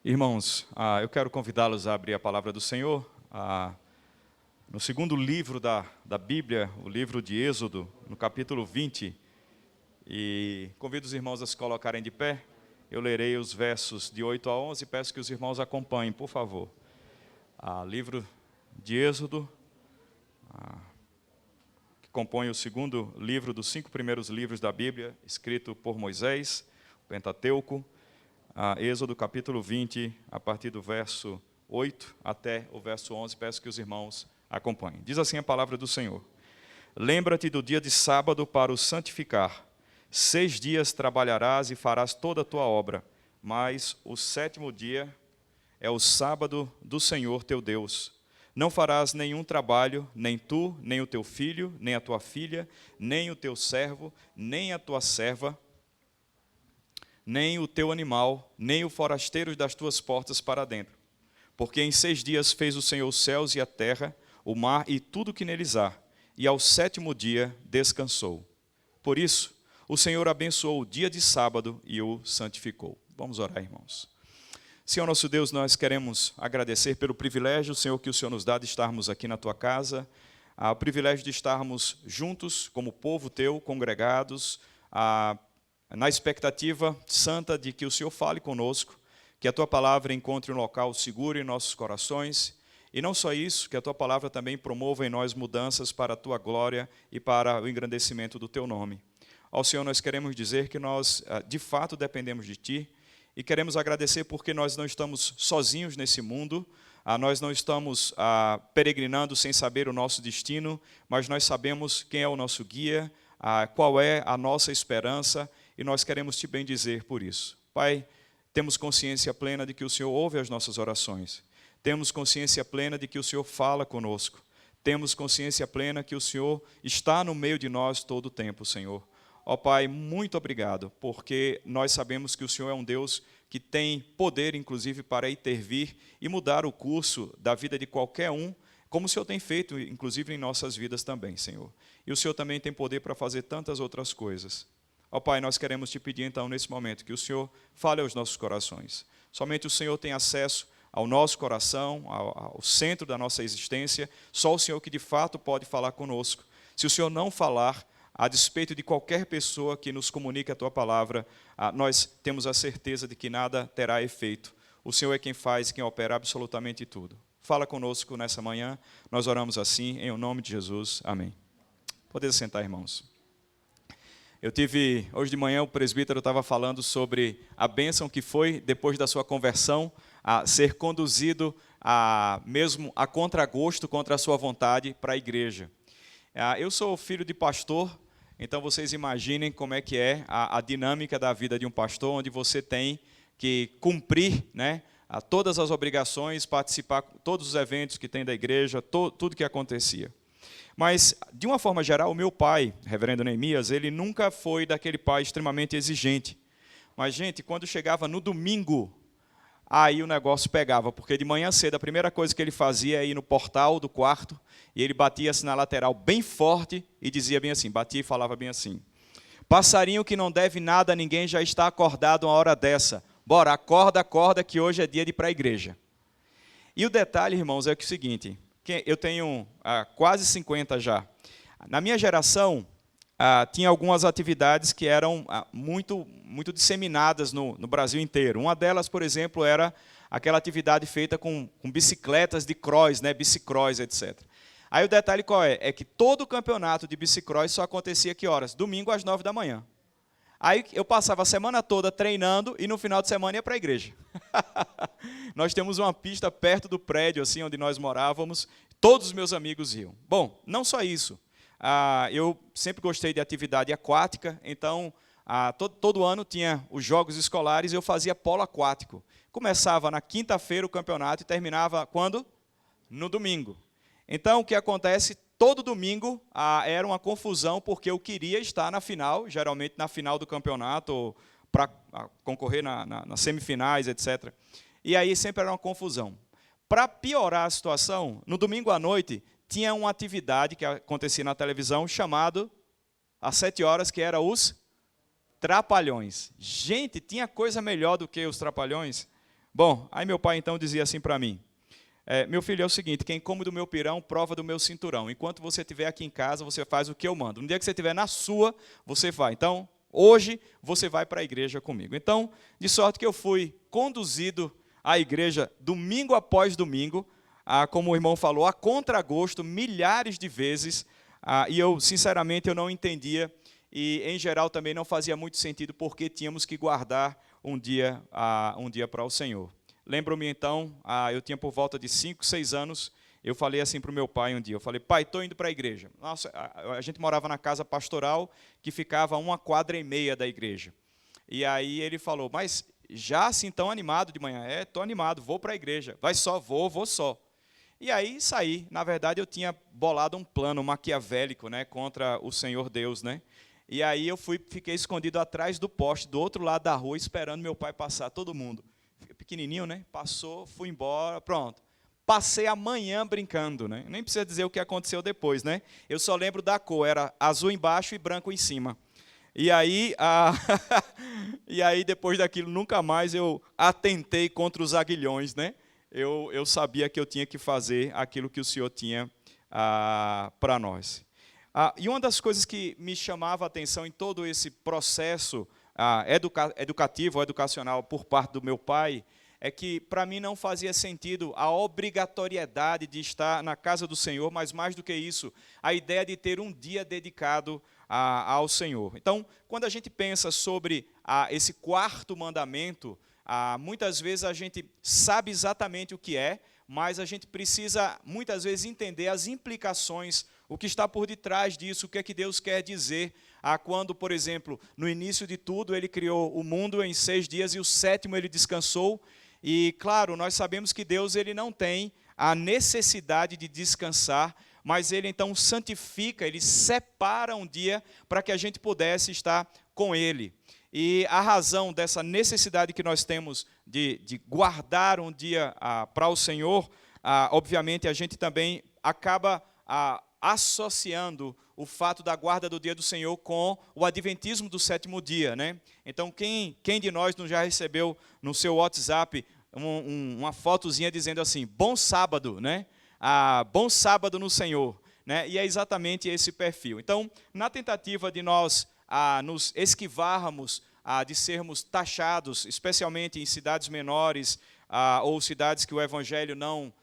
Irmãos, eu quero convidá-los a abrir a palavra do Senhor no segundo livro da Bíblia, o livro de Êxodo, no capítulo 20. E convido os irmãos a se colocarem de pé. Eu lerei os versos de 8 a 11 e peço que os irmãos acompanhem, por favor. Livro de Êxodo, que compõe o segundo livro dos 5 primeiros livros da Bíblia, escrito por Moisés, o Pentateuco. Êxodo capítulo 20, a partir do verso 8 até o verso 11, peço que os irmãos acompanhem. Diz assim a palavra do Senhor: Lembra-te do dia de sábado para o santificar. 6 dias trabalharás e farás toda a tua obra, mas o 7º dia é o sábado do Senhor teu Deus. Não farás nenhum trabalho, nem tu, nem o teu filho, nem a tua filha, nem o teu servo, nem a tua serva, nem o teu animal, nem o forasteiro das tuas portas para dentro. Porque em 6 dias fez o Senhor os céus e a terra, o mar e tudo que neles há, e ao 7º dia descansou. Por isso, o Senhor abençoou o dia de sábado e o santificou. Vamos orar, irmãos. Senhor nosso Deus, nós queremos agradecer pelo privilégio, Senhor, que o Senhor nos dá de estarmos aqui na tua casa, o privilégio de estarmos juntos como povo teu, congregados, na expectativa santa de que o Senhor fale conosco, que a tua palavra encontre um local seguro em nossos corações, e não só isso, que a tua palavra também promova em nós mudanças para a tua glória e para o engrandecimento do teu nome. Ao Senhor nós queremos dizer que nós de fato dependemos de ti, e queremos agradecer porque nós não estamos sozinhos nesse mundo, nós não estamos peregrinando sem saber o nosso destino, mas nós sabemos quem é o nosso guia, qual é a nossa esperança, e nós queremos te bendizer por isso. Pai, temos consciência plena de que o Senhor ouve as nossas orações. Temos consciência plena de que o Senhor fala conosco. Temos consciência plena que o Senhor está no meio de nós todo o tempo, Senhor. Ó Pai, muito obrigado, porque nós sabemos que o Senhor é um Deus que tem poder, inclusive, para intervir e mudar o curso da vida de qualquer um, como o Senhor tem feito, inclusive, em nossas vidas também, Senhor. E o Senhor também tem poder para fazer tantas outras coisas. Ó Pai, nós queremos te pedir, então, nesse momento, que o Senhor fale aos nossos corações. Somente o Senhor tem acesso ao nosso coração, ao centro da nossa existência. Só o Senhor que, de fato, pode falar conosco. Se o Senhor não falar, a despeito de qualquer pessoa que nos comunique a tua palavra, nós temos a certeza de que nada terá efeito. O Senhor é quem faz e quem opera absolutamente tudo. Fala conosco nessa manhã. Nós oramos assim, em nome de Jesus. Amém. Podem sentar, irmãos. Hoje de manhã, o presbítero estava falando sobre a bênção que foi, depois da sua conversão, a ser conduzido mesmo a contragosto, contra a sua vontade, para a igreja. Eu sou filho de pastor, então vocês imaginem como é que é a dinâmica da vida de um pastor, onde você tem que cumprir, né, todas as obrigações, participar de todos os eventos que tem da igreja, tudo que acontecia. Mas, de uma forma geral, o meu pai, reverendo Neemias, ele nunca foi daquele pai extremamente exigente. Mas, gente, quando chegava no domingo, aí o negócio pegava, porque de manhã cedo a primeira coisa que ele fazia é ir no portal do quarto, e ele batia assim na lateral bem forte e dizia bem assim, batia e falava bem assim: passarinho que não deve nada a ninguém já está acordado uma hora dessa. Bora, acorda, acorda, que hoje é dia de ir para a igreja. E o detalhe, irmãos, é o seguinte: eu tenho quase 50 já. Na minha geração, tinha algumas atividades que eram muito disseminadas no Brasil inteiro. Uma delas, por exemplo, era aquela atividade feita com bicicletas de cross, né, bicicross, etc. Aí o detalhe qual é? É que todo o campeonato de bicicross só acontecia que horas? Domingo às 9 da manhã. Aí eu passava a semana toda treinando e no final de semana ia para a igreja. Nós temos uma pista perto do prédio, assim, onde nós morávamos, todos os meus amigos iam. Bom, não só isso. Eu sempre gostei de atividade aquática, então todo ano tinha os jogos escolares e eu fazia polo aquático. Começava na quinta-feira o campeonato e terminava quando? No domingo. Então, o que acontece? Todo domingo era uma confusão, porque eu queria estar na final, geralmente na final do campeonato, para concorrer nas semifinais, etc. E aí sempre era uma confusão. Para piorar a situação, no domingo à noite, tinha uma atividade que acontecia na televisão, chamado, às 7 horas, que era os Trapalhões. Gente, tinha coisa melhor do que os Trapalhões, Bom, aí meu pai então dizia assim para mim, meu filho, é o seguinte, quem come do meu pirão, prova do meu cinturão. Enquanto você estiver aqui em casa, você faz o que eu mando. No dia que você estiver na sua, você vai. Então, hoje, você vai para a igreja comigo. Então, de sorte que eu fui conduzido à igreja domingo após domingo, como o irmão falou, a contragosto, milhares de vezes, e eu, sinceramente, eu não entendia, e, em geral, também não fazia muito sentido, porque tínhamos que guardar um dia para o Senhor. Lembro-me então, eu tinha por volta de 5, 6 anos, eu falei assim para o meu pai um dia, eu falei, pai, estou indo para a igreja. Nossa, a gente morava na casa pastoral, que ficava a 1,5 quadras da igreja. E aí ele falou, mas já assim tão animado de manhã? Estou animado, vou para a igreja. Vai só, vou só. E aí saí, na verdade eu tinha bolado um plano maquiavélico, né, contra o Senhor Deus, né? E aí eu fiquei escondido atrás do poste, do outro lado da rua, esperando meu pai passar, todo mundo. Pequenininho, né? Passou, fui embora, pronto. Passei a manhã brincando, né? Nem precisa dizer o que aconteceu depois, né? Eu só lembro da cor, era azul embaixo e branco em cima. E aí, e aí depois daquilo, nunca mais eu atentei contra os aguilhões, né? Eu sabia que eu tinha que fazer aquilo que o Senhor tinha para nós. E uma das coisas que me chamava a atenção em todo esse processo educativo, educacional por parte do meu pai, é que para mim não fazia sentido a obrigatoriedade de estar na casa do Senhor, mas mais do que isso, a ideia de ter um dia dedicado ao Senhor. Então, quando a gente pensa sobre esse quarto mandamento, muitas vezes a gente sabe exatamente o que é, mas a gente precisa muitas vezes entender as implicações, o que está por detrás disso, o que é que Deus quer dizer quando, por exemplo, no início de tudo, ele criou o mundo em 6 dias e o 7º ele descansou. E, claro, nós sabemos que Deus ele não tem a necessidade de descansar, mas ele então santifica, ele separa um dia para que a gente pudesse estar com ele. E a razão dessa necessidade que nós temos de guardar um dia para o Senhor, obviamente a gente também acaba associando o fato da guarda do dia do Senhor com o adventismo do 7º dia, né? Então, quem de nós não já recebeu no seu WhatsApp uma fotozinha dizendo assim, bom sábado, né? Bom sábado no Senhor, né? E é exatamente esse perfil. Então, na tentativa de nós nos esquivarmos de sermos taxados, especialmente em cidades menores ou cidades que o evangelho não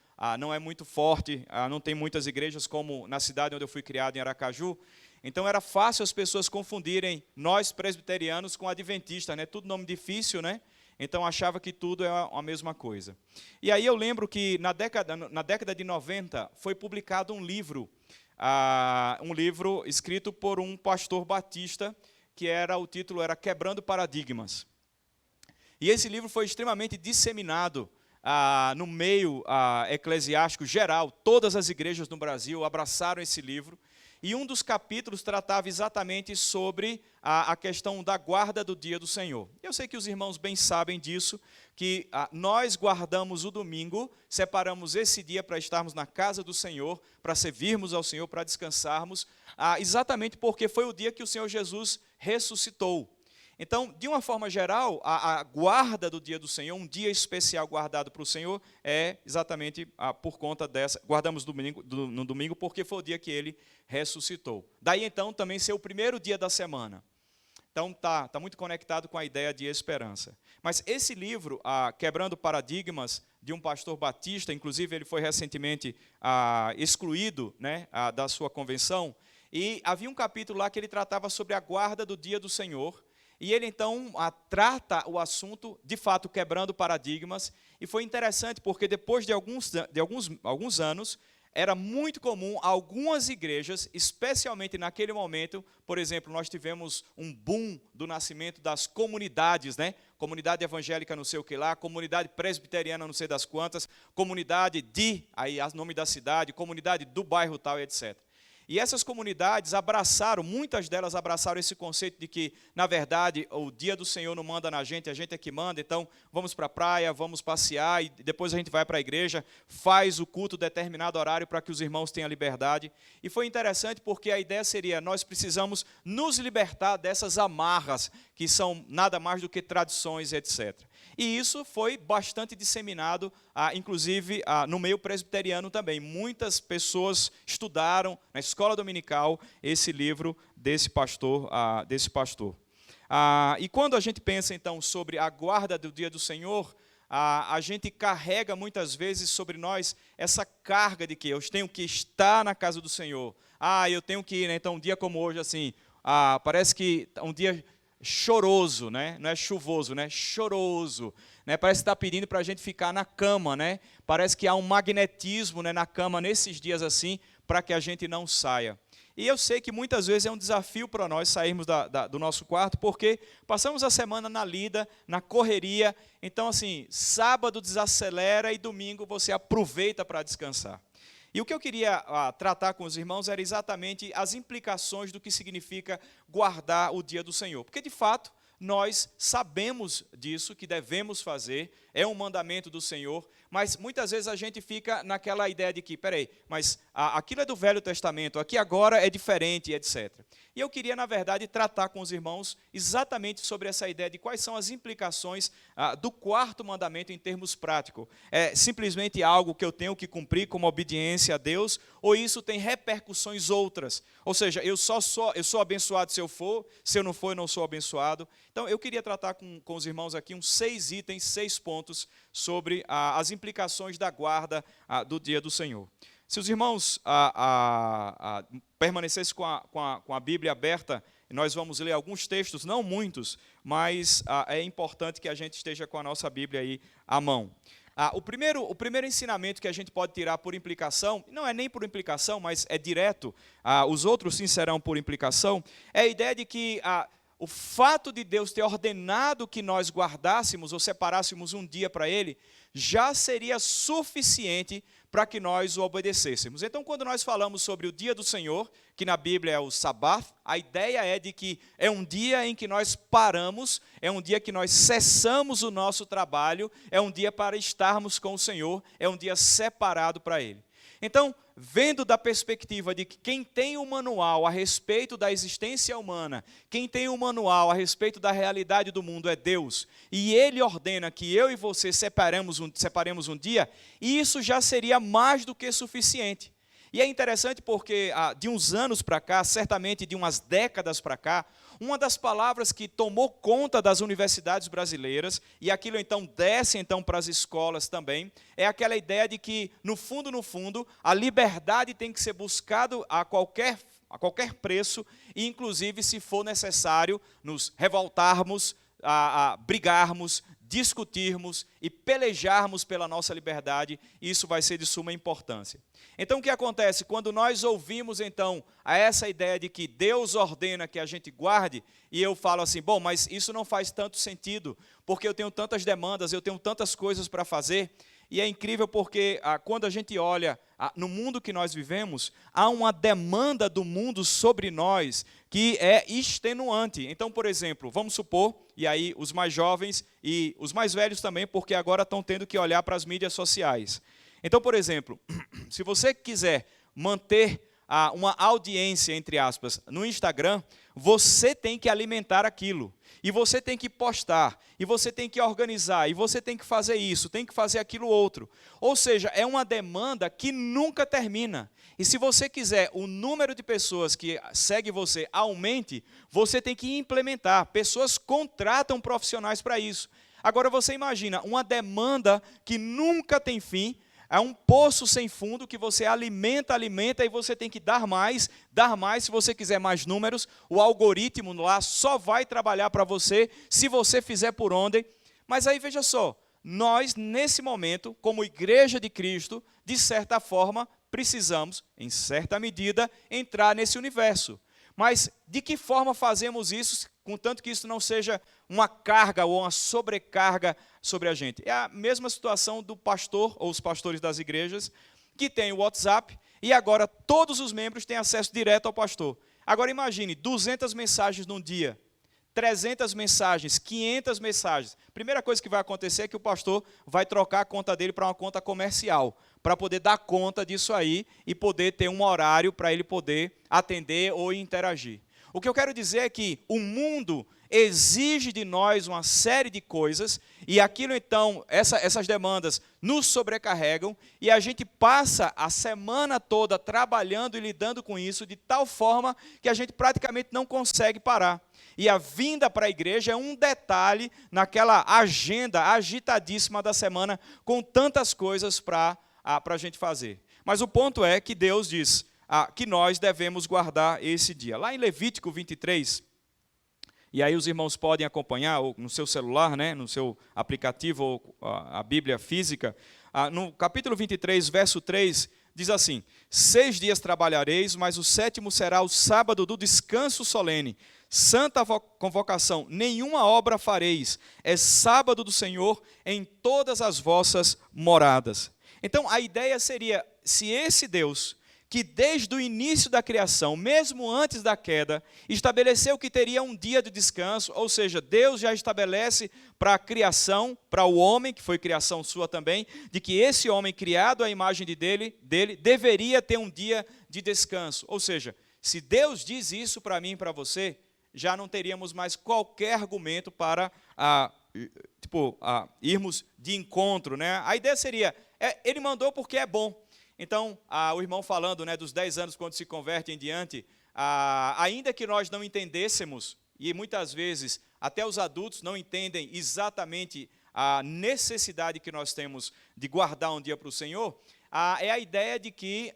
é muito forte, não tem muitas igrejas como na cidade onde eu fui criado, em Aracaju. Então era fácil as pessoas confundirem nós presbiterianos com adventistas, né? Tudo nome difícil, né? Então achava que tudo é a mesma coisa. E aí eu lembro que na década de 90 foi publicado um livro escrito por um pastor batista, que o título era Quebrando Paradigmas. E esse livro foi extremamente disseminado no meio eclesiástico geral. Todas as igrejas no Brasil abraçaram esse livro, e um dos capítulos tratava exatamente sobre a questão da guarda do dia do Senhor. Eu sei que os irmãos bem sabem disso, que nós guardamos o domingo, separamos esse dia para estarmos na casa do Senhor, para servirmos ao Senhor, para descansarmos, exatamente porque foi o dia que o Senhor Jesus ressuscitou. Então, de uma forma geral, a guarda do dia do Senhor, um dia especial guardado para o Senhor, é exatamente por conta dessa. Guardamos no domingo porque foi o dia que ele ressuscitou. Daí, então, também ser o primeiro dia da semana. Então, tá muito conectado com a ideia de esperança. Mas esse livro, Quebrando Paradigmas, de um pastor batista, inclusive ele foi recentemente excluído, né, da sua convenção, e havia um capítulo lá que ele tratava sobre a guarda do dia do Senhor. E ele, então, trata o assunto, de fato, quebrando paradigmas. E foi interessante, porque depois de alguns anos, era muito comum algumas igrejas, especialmente naquele momento, por exemplo, nós tivemos um boom do nascimento das comunidades, né? Comunidade evangélica não sei o que lá, comunidade presbiteriana não sei das quantas, comunidade aí o nome da cidade, comunidade do bairro tal, etc. E essas comunidades abraçaram, muitas delas abraçaram esse conceito de que, na verdade, o dia do Senhor não manda na gente, a gente é que manda, então vamos para a praia, vamos passear, e depois a gente vai para a igreja, faz o culto determinado horário para que os irmãos tenham liberdade. E foi interessante porque a ideia seria, nós precisamos nos libertar dessas amarras, que são nada mais do que tradições, etc. E isso foi bastante disseminado, inclusive no meio presbiteriano também. Muitas pessoas estudaram na escola dominical esse livro desse pastor. E quando a gente pensa, então, sobre a guarda do dia do Senhor, a gente carrega muitas vezes sobre nós essa carga de que eu tenho que estar na casa do Senhor. Eu tenho que ir, né? Então, um dia como hoje, assim, parece que um dia choroso, né? Não é chuvoso, né? Choroso, né? Parece que está pedindo para a gente ficar na cama, né? Parece que há um magnetismo, né, na cama nesses dias assim, para que a gente não saia. E eu sei que muitas vezes é um desafio para nós sairmos do nosso quarto, porque passamos a semana na lida, na correria. Então, assim, sábado desacelera e domingo você aproveita para descansar. E o que eu queria tratar com os irmãos era exatamente as implicações do que significa guardar o dia do Senhor. Porque, de fato, nós sabemos disso, que devemos fazer, é um mandamento do Senhor, mas muitas vezes a gente fica naquela ideia de que, mas aquilo é do Velho Testamento, aqui agora é diferente, etc. E eu queria, na verdade, tratar com os irmãos exatamente sobre essa ideia de quais são as implicações do quarto mandamento em termos práticos. É simplesmente algo que eu tenho que cumprir como obediência a Deus, ou isso tem repercussões outras? Ou seja, eu sou abençoado se eu for, se eu não for, eu não sou abençoado. Então, eu queria tratar com os irmãos aqui uns 6 itens, 6 pontos sobre as implicações da guarda do dia do Senhor. Se os irmãos permanecessem com a Bíblia aberta, nós vamos ler alguns textos, não muitos, mas é importante que a gente esteja com a nossa Bíblia aí à mão. O primeiro ensinamento que a gente pode tirar por implicação, não é nem por implicação, mas é direto, os outros sim serão por implicação, é a ideia de que o fato de Deus ter ordenado que nós guardássemos ou separássemos um dia para Ele, já seria suficiente para que nós o obedecêssemos. Então, quando nós falamos sobre o dia do Senhor, que na Bíblia é o Sabbath, a ideia é de que é um dia em que nós paramos, é um dia que nós cessamos o nosso trabalho, é um dia para estarmos com o Senhor, é um dia separado para Ele. Então, vendo da perspectiva de que quem tem um manual a respeito da existência humana, quem tem um manual a respeito da realidade do mundo é Deus, e Ele ordena que eu e você separemos um dia, isso já seria mais do que suficiente. E é interessante porque de uns anos para cá, certamente de umas décadas para cá, uma das palavras que tomou conta das universidades brasileiras, e aquilo então desce para as escolas também, é aquela ideia de que, no fundo, a liberdade tem que ser buscada a qualquer preço, e inclusive, se for necessário, nos revoltarmos, brigarmos, discutirmos e pelejarmos pela nossa liberdade, isso vai ser de suma importância. Então, o que acontece? Quando nós ouvimos, então, essa ideia de que Deus ordena que a gente guarde, e eu falo assim, bom, mas isso não faz tanto sentido, porque eu tenho tantas demandas, eu tenho tantas coisas para fazer, e é incrível porque quando a gente olha no mundo que nós vivemos, há uma demanda do mundo sobre nós que é extenuante. Então, por exemplo, vamos supor, e aí os mais jovens e os mais velhos também, porque agora estão tendo que olhar para as mídias sociais. Então, por exemplo, se você quiser manter uma audiência, entre aspas, no Instagram, você tem que alimentar aquilo. E você tem que postar, e você tem que organizar, e você tem que fazer isso, tem que fazer aquilo outro. Ou seja, é uma demanda que nunca termina. E se você quiser o número de pessoas que segue você aumente, você tem que implementar. Pessoas contratam profissionais para isso. Agora você imagina, uma demanda que nunca tem fim, é um poço sem fundo que você alimenta, e você tem que dar mais, se você quiser mais números. O algoritmo lá só vai trabalhar para você se você fizer por onde. Mas aí veja só, nós nesse momento, como Igreja de Cristo, de certa forma, precisamos, em certa medida, entrar nesse universo. Mas de que forma fazemos isso, contanto que isso não seja uma carga ou uma sobrecarga sobre a gente? É a mesma situação do pastor ou os pastores das igrejas que tem o WhatsApp, e agora todos os membros têm acesso direto ao pastor. Agora imagine, 200 mensagens num dia, 300 mensagens, 500 mensagens. Primeira coisa que vai acontecer é que o pastor vai trocar a conta dele para uma conta comercial, para poder dar conta disso aí e poder ter um horário para ele poder atender ou interagir. O que eu quero dizer é que o mundo exige de nós uma série de coisas e aquilo então, essas demandas nos sobrecarregam e a gente passa a semana toda trabalhando e lidando com isso de tal forma que a gente praticamente não consegue parar. E a vinda para a igreja é um detalhe naquela agenda agitadíssima da semana com tantas coisas para a gente fazer. Mas o ponto é que Deus diz que nós devemos guardar esse dia. Lá em Levítico 23, e aí os irmãos podem acompanhar ou no seu celular, né, no seu aplicativo ou a Bíblia física, no capítulo 23, verso 3, diz assim: 6 dias trabalhareis, mas o 7º será o sábado do descanso solene. Santa convocação, nenhuma obra fareis. É sábado do Senhor em todas as vossas moradas. Então a ideia seria, se esse Deus, que desde o início da criação, mesmo antes da queda, estabeleceu que teria um dia de descanso, ou seja, Deus já estabelece para a criação, para o homem, que foi criação sua também, de que esse homem criado à imagem dele deveria ter um dia de descanso. Ou seja, se Deus diz isso para mim e para você, já não teríamos mais qualquer argumento para irmos de encontro, né? A ideia seria, ele mandou porque é bom. Então, o irmão falando, né, dos 10 anos quando se converte em diante, ainda que nós não entendêssemos, e muitas vezes até os adultos não entendem exatamente a necessidade que nós temos de guardar um dia para o Senhor, é a ideia de que,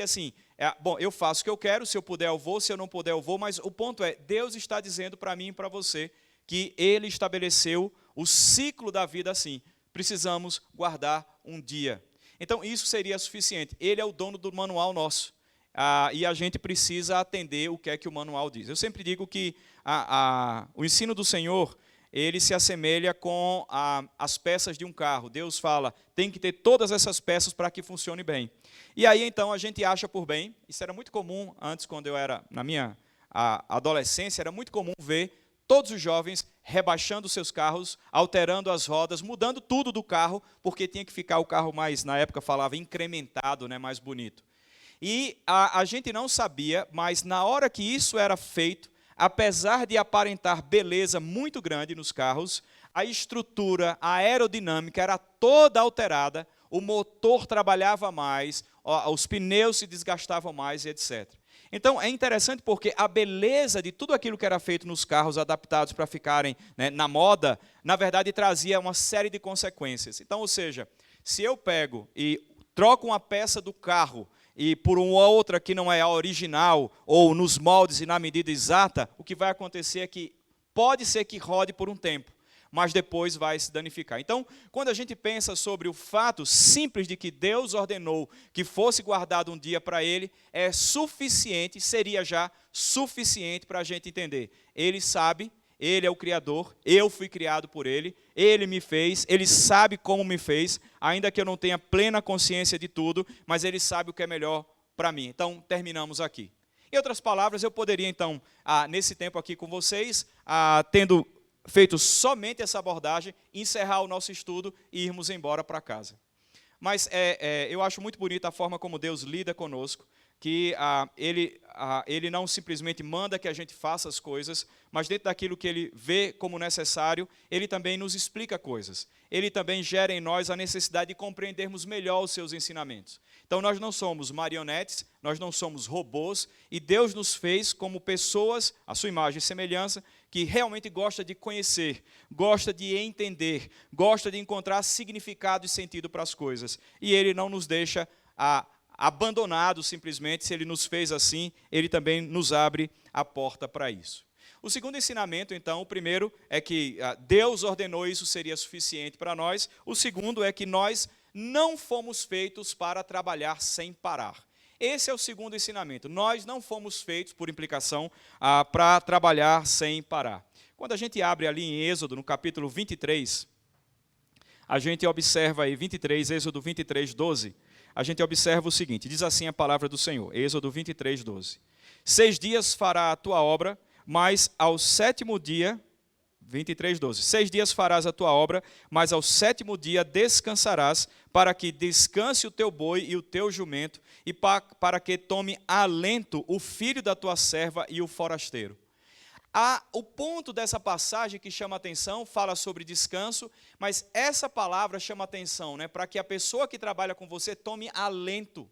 assim, bom, eu faço o que eu quero, se eu puder eu vou, se eu não puder eu vou, mas o ponto é, Deus está dizendo para mim e para você que Ele estabeleceu o ciclo da vida assim. Precisamos guardar um dia. Então, isso seria suficiente. Ele é o dono do manual nosso. E a gente precisa atender o que é que o manual diz. Eu sempre digo que o ensino do Senhor, ele se assemelha com as peças de um carro. Deus fala, tem que ter todas essas peças para que funcione bem. E aí, então, a gente acha por bem, isso era muito comum antes, quando eu era na minha adolescência, era muito comum ver todos os jovens rebaixando seus carros, alterando as rodas, mudando tudo do carro, porque tinha que ficar o carro mais, na época falava, incrementado, né, mais bonito. E a gente não sabia, mas na hora que isso era feito, apesar de aparentar beleza muito grande nos carros, a estrutura, a aerodinâmica era toda alterada, o motor trabalhava mais, os pneus se desgastavam mais, e etc. Então, é interessante porque a beleza de tudo aquilo que era feito nos carros adaptados para ficarem, né, na moda, na verdade, trazia uma série de consequências. Então, ou seja, se eu pego e troco uma peça do carro e por uma outra que não é a original, ou nos moldes e na medida exata, o que vai acontecer é que pode ser que rode por um tempo, mas depois vai se danificar. Então, quando a gente pensa sobre o fato simples de que Deus ordenou que fosse guardado um dia para Ele, é suficiente, seria já suficiente para a gente entender. Ele sabe, Ele é o Criador, eu fui criado por Ele me fez, Ele sabe como me fez, ainda que eu não tenha plena consciência de tudo, mas Ele sabe o que é melhor para mim. Então, terminamos aqui. Em outras palavras, eu poderia então, nesse tempo aqui com vocês, tendo feito somente essa abordagem, encerrar o nosso estudo e irmos embora para casa. Mas eu acho muito bonita a forma como Deus lida conosco, que Ele não simplesmente manda que a gente faça as coisas, mas dentro daquilo que Ele vê como necessário, Ele também nos explica coisas. Ele também gera em nós a necessidade de compreendermos melhor os seus ensinamentos. Então, nós não somos marionetes, nós não somos robôs, e Deus nos fez como pessoas, à sua imagem e semelhança, que realmente gosta de conhecer, gosta de entender, gosta de encontrar significado e sentido para as coisas. E Ele não nos deixa abandonados simplesmente. Se Ele nos fez assim, Ele também nos abre a porta para isso. O segundo ensinamento, então, o primeiro é que Deus ordenou, isso seria suficiente para nós. O segundo é que nós não fomos feitos para trabalhar sem parar. Esse é o segundo ensinamento. Nós não fomos feitos, por implicação, para trabalhar sem parar. Quando a gente abre ali em Êxodo, no capítulo 23, a gente observa aí, Êxodo 23, 12, a gente observa o seguinte, diz assim a palavra do Senhor, Êxodo 23, 12. 6 dias fará a tua obra, mas ao sétimo dia, 23, 12. 6 dias farás a tua obra, mas ao sétimo dia descansarás, para que descanse o teu boi e o teu jumento, e para que tome alento o filho da tua serva e o forasteiro. O ponto dessa passagem que chama a atenção, fala sobre descanso, mas essa palavra chama a atenção, né, para que a pessoa que trabalha com você tome alento.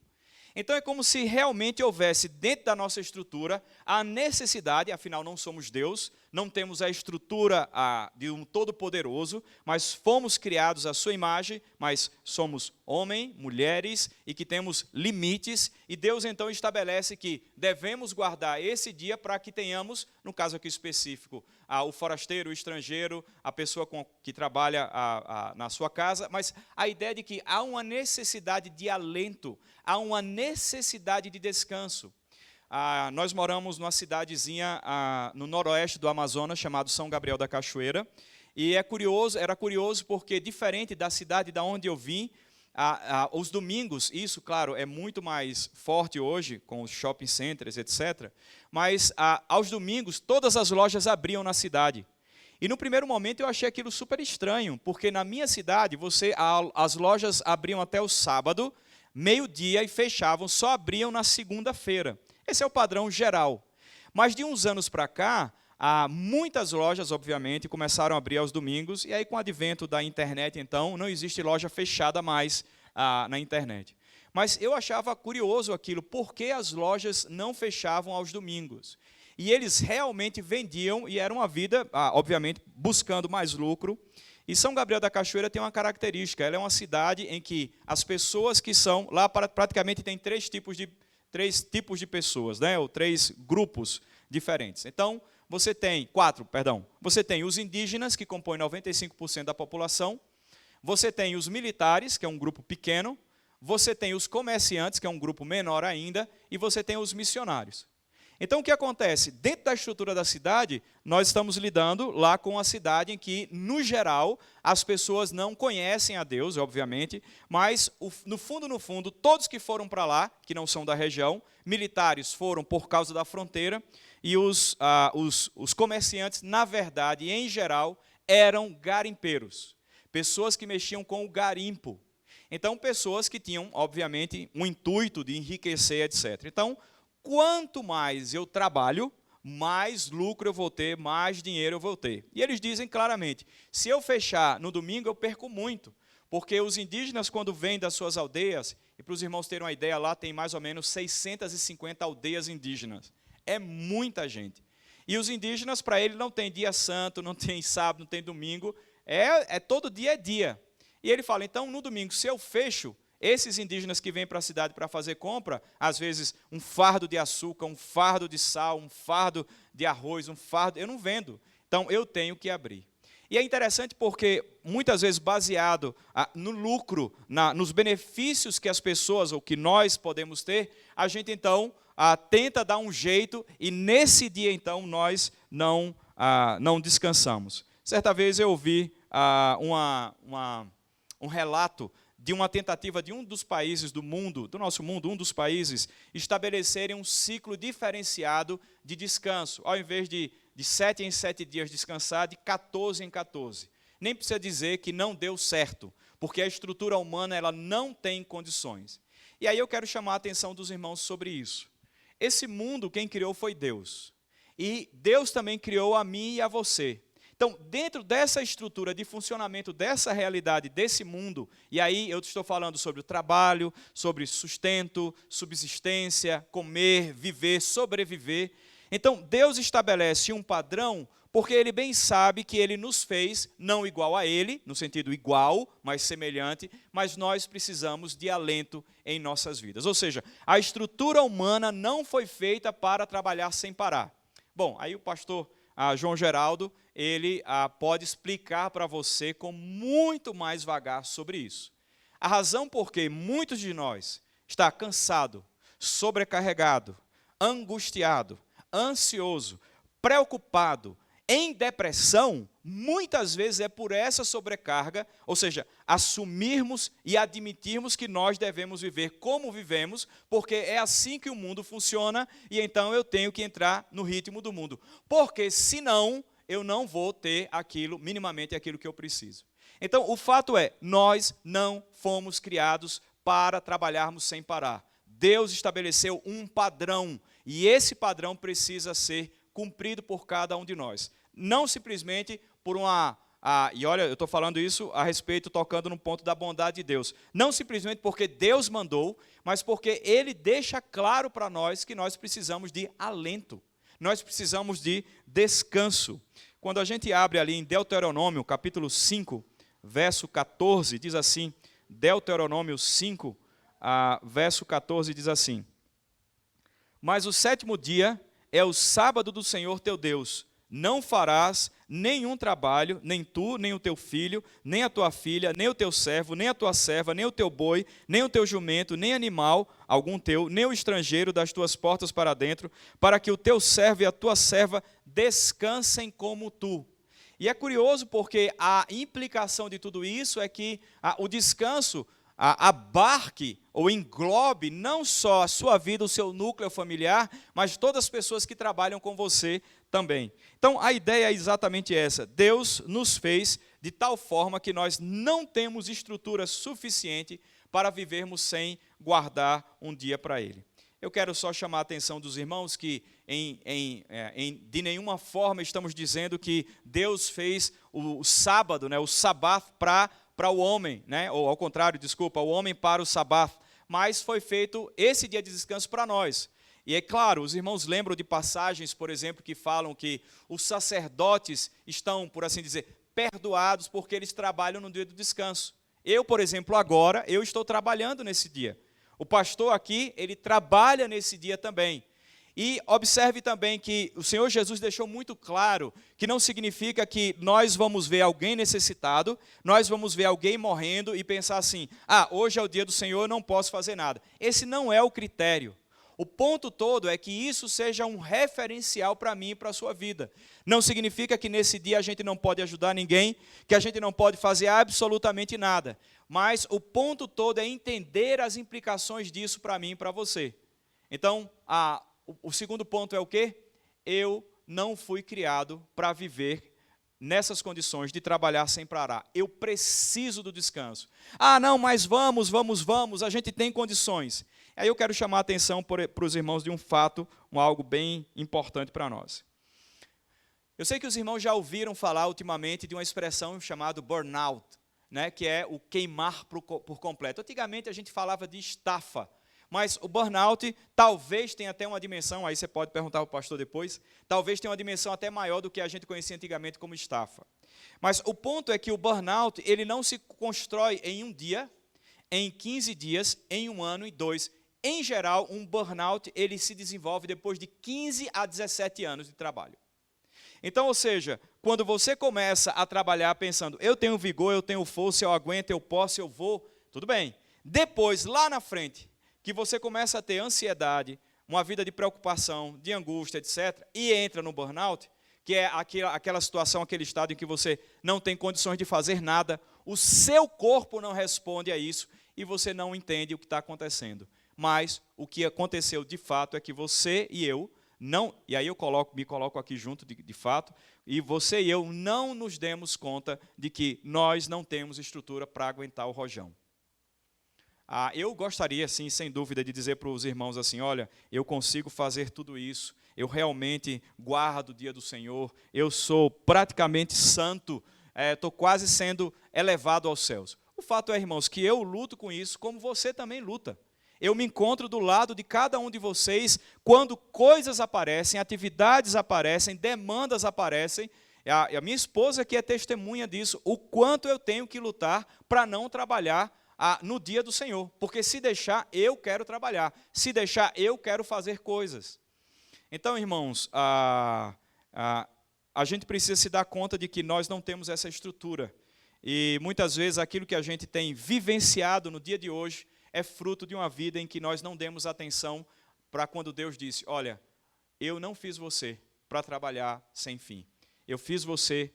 Então é como se realmente houvesse dentro da nossa estrutura a necessidade, afinal não somos Deus, não temos a estrutura de um todo-poderoso, mas fomos criados à sua imagem, mas somos homens, mulheres e que temos limites, e Deus então estabelece que devemos guardar esse dia para que tenhamos, no caso aqui específico, o forasteiro, o estrangeiro, a pessoa que trabalha na sua casa, mas a ideia de que há uma necessidade de alento, há uma necessidade de descanso. Nós moramos numa cidadezinha no noroeste do Amazonas, chamado São Gabriel da Cachoeira, e era curioso porque, diferente da cidade da onde eu vim, os domingos, isso, claro, é muito mais forte hoje, com os shopping centers, etc., mas aos domingos todas as lojas abriam na cidade. E no primeiro momento eu achei aquilo super estranho, porque na minha cidade as lojas abriam até o sábado, meio-dia, e fechavam, só abriam na segunda-feira. Esse é o padrão geral. Mas de uns anos para cá, muitas lojas, obviamente, começaram a abrir aos domingos, e aí com o advento da internet, então, não existe loja fechada mais na internet. Mas eu achava curioso aquilo, por que as lojas não fechavam aos domingos? E eles realmente vendiam, e era uma vida, obviamente, buscando mais lucro. E São Gabriel da Cachoeira tem uma característica, ela é uma cidade em que as pessoas que são, lá praticamente tem três tipos de pessoas, né? Ou 3 grupos diferentes. Então, você tem os indígenas, que compõem 95% da população, você tem os militares, que é um grupo pequeno, você tem os comerciantes, que é um grupo menor ainda, e você tem os missionários. Então, o que acontece? Dentro da estrutura da cidade, nós estamos lidando lá com uma cidade em que, no geral, as pessoas não conhecem a Deus, obviamente, mas, no fundo, todos que foram para lá, que não são da região, militares foram por causa da fronteira, e os comerciantes, na verdade, em geral, eram garimpeiros, pessoas que mexiam com o garimpo. Então, pessoas que tinham, obviamente, um intuito de enriquecer, etc. Então, quanto mais eu trabalho, mais lucro eu vou ter, mais dinheiro eu vou ter. E eles dizem claramente, se eu fechar no domingo, eu perco muito. Porque os indígenas, quando vêm das suas aldeias, e para os irmãos terem uma ideia, lá tem mais ou menos 650 aldeias indígenas. É muita gente. E os indígenas, para eles, não tem dia santo, não tem sábado, não tem domingo, todo dia é dia. E ele fala, então, no domingo, se eu fecho, esses indígenas que vêm para a cidade para fazer compra, às vezes um fardo de açúcar, um fardo de sal, um fardo de arroz, eu não vendo. Então, eu tenho que abrir. E é interessante porque, muitas vezes, baseado no lucro, nos benefícios que as pessoas, ou que nós podemos ter, a gente, então, tenta dar um jeito, e nesse dia, então, nós não descansamos. Certa vez eu ouvi um relato de uma tentativa de um dos países do nosso mundo, um dos países, estabelecerem um ciclo diferenciado de descanso, ao invés de 7 em 7 dias descansar, de 14 em 14. Nem precisa dizer que não deu certo, porque a estrutura humana ela não tem condições. E aí eu quero chamar a atenção dos irmãos sobre isso. Esse mundo, quem criou foi Deus. E Deus também criou a mim e a você. Então, dentro dessa estrutura de funcionamento, dessa realidade, desse mundo, e aí eu estou falando sobre o trabalho, sobre sustento, subsistência, comer, viver, sobreviver. Então, Deus estabelece um padrão, porque Ele bem sabe que Ele nos fez, não igual a Ele, no sentido igual, mas semelhante, mas nós precisamos de alento em nossas vidas. Ou seja, a estrutura humana não foi feita para trabalhar sem parar. Bom, aí o pastor João Geraldo, ele pode explicar para você com muito mais vagar sobre isso. A razão por que muitos de nós está cansado, sobrecarregado, angustiado, ansioso, preocupado em depressão, muitas vezes é por essa sobrecarga, ou seja, assumirmos e admitirmos que nós devemos viver como vivemos, porque é assim que o mundo funciona, e então eu tenho que entrar no ritmo do mundo. Porque senão eu não vou ter minimamente aquilo que eu preciso. Então, o fato é, nós não fomos criados para trabalharmos sem parar. Deus estabeleceu um padrão, e esse padrão precisa ser cumprido por cada um de nós. Não simplesmente por e olha, eu estou falando isso a respeito, tocando no ponto da bondade de Deus. Não simplesmente porque Deus mandou, mas porque Ele deixa claro para nós que nós precisamos de alento. Nós precisamos de descanso. Quando a gente abre ali em Deuteronômio, capítulo 5, verso 14, diz assim, Deuteronômio 5, verso 14, diz assim: Mas o sétimo dia é o sábado do Senhor teu Deus. Não farás nenhum trabalho, nem tu, nem o teu filho, nem a tua filha, nem o teu servo, nem a tua serva, nem o teu boi, nem o teu jumento, nem animal algum teu, nem o estrangeiro das tuas portas para dentro, para que o teu servo e a tua serva descansem como tu. E é curioso porque a implicação de tudo isso é que o descanso abarque ou englobe não só a sua vida, o seu núcleo familiar, mas todas as pessoas que trabalham com você também. Então, a ideia é exatamente essa. Deus nos fez de tal forma que nós não temos estrutura suficiente para vivermos sem guardar um dia para Ele. Eu quero só chamar a atenção dos irmãos que de nenhuma forma estamos dizendo que Deus fez o sábado, o sabá para o homem, ou ao contrário, desculpa, o homem para o sabá, mas foi feito esse dia de descanso para nós. E é claro, os irmãos lembram de passagens, por exemplo, que falam que os sacerdotes estão, por assim dizer, perdoados porque eles trabalham no dia do descanso. Eu, por exemplo, agora, eu estou trabalhando nesse dia. O pastor aqui, ele trabalha nesse dia também. E observe também que o Senhor Jesus deixou muito claro que não significa que nós vamos ver alguém necessitado, nós vamos ver alguém morrendo e pensar assim, hoje é o dia do Senhor, eu não posso fazer nada. Esse não é o critério. O ponto todo é que isso seja um referencial para mim e para a sua vida. Não significa que nesse dia a gente não pode ajudar ninguém, que a gente não pode fazer absolutamente nada. Mas o ponto todo é entender as implicações disso para mim e para você. Então, o segundo ponto é o quê? Eu não fui criado para viver nessas condições de trabalhar sem parar. Eu preciso do descanso. Não, mas vamos, a gente tem condições. Aí eu quero chamar a atenção para os irmãos de um fato, algo bem importante para nós. Eu sei que os irmãos já ouviram falar ultimamente de uma expressão chamada burnout, que é o queimar por completo. Antigamente a gente falava de estafa, mas o burnout talvez tenha até uma dimensão, aí você pode perguntar ao pastor depois, talvez tenha uma dimensão até maior do que a gente conhecia antigamente como estafa. Mas o ponto é que o burnout, ele não se constrói em um dia, em 15 dias, em um ano e 2. Em geral, um burnout ele se desenvolve depois de 15 a 17 anos de trabalho. Então, ou seja, quando você começa a trabalhar pensando, eu tenho vigor, eu tenho força, eu aguento, eu posso, eu vou, tudo bem. Depois, lá na frente, que você começa a ter ansiedade, uma vida de preocupação, de angústia, etc., e entra no burnout, que é aquela situação, aquele estado em que você não tem condições de fazer nada, o seu corpo não responde a isso e você não entende o que está acontecendo. Mas o que aconteceu de fato é que você e eu não, e aí eu me coloco aqui junto de fato, e você e eu não nos demos conta de que nós não temos estrutura para aguentar o rojão. Eu gostaria, sim, sem dúvida, de dizer para os irmãos assim, olha, eu consigo fazer tudo isso, eu realmente guardo o dia do Senhor, eu sou praticamente santo, estou quase sendo elevado aos céus. O fato é, irmãos, que eu luto com isso como você também luta. Eu me encontro do lado de cada um de vocês quando coisas aparecem, atividades aparecem, demandas aparecem. A minha esposa que é testemunha disso, o quanto eu tenho que lutar para não trabalhar no dia do Senhor. Porque se deixar, eu quero trabalhar. Se deixar, eu quero fazer coisas. Então, irmãos, a gente precisa se dar conta de que nós não temos essa estrutura. E muitas vezes aquilo que a gente tem vivenciado no dia de hoje é fruto de uma vida em que nós não demos atenção para quando Deus disse, olha, eu não fiz você para trabalhar sem fim. eu fiz você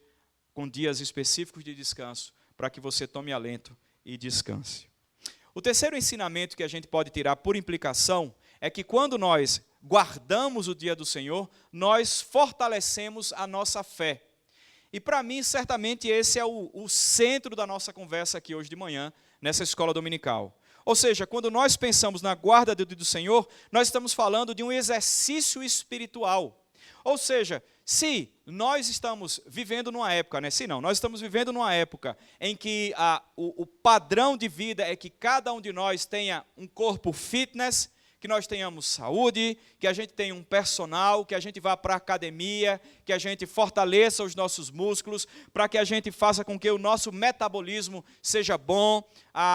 com dias específicos de descanso, para que você tome alento e descanse. O terceiro ensinamento que a gente pode tirar por implicação é que quando nós guardamos o dia do Senhor, nós fortalecemos a nossa fé. E para mim, certamente, esse é o centro da nossa conversa aqui hoje de manhã, nessa escola dominical. Ou seja, quando nós pensamos na guarda do dia do Senhor, nós estamos falando de um exercício espiritual. Ou seja, se nós estamos vivendo numa época, nós estamos vivendo numa época em que o padrão de vida é que cada um de nós tenha um corpo fitness, que nós tenhamos saúde, que a gente tenha um personal, que a gente vá para a academia, que a gente fortaleça os nossos músculos, para que a gente faça com que o nosso metabolismo seja bom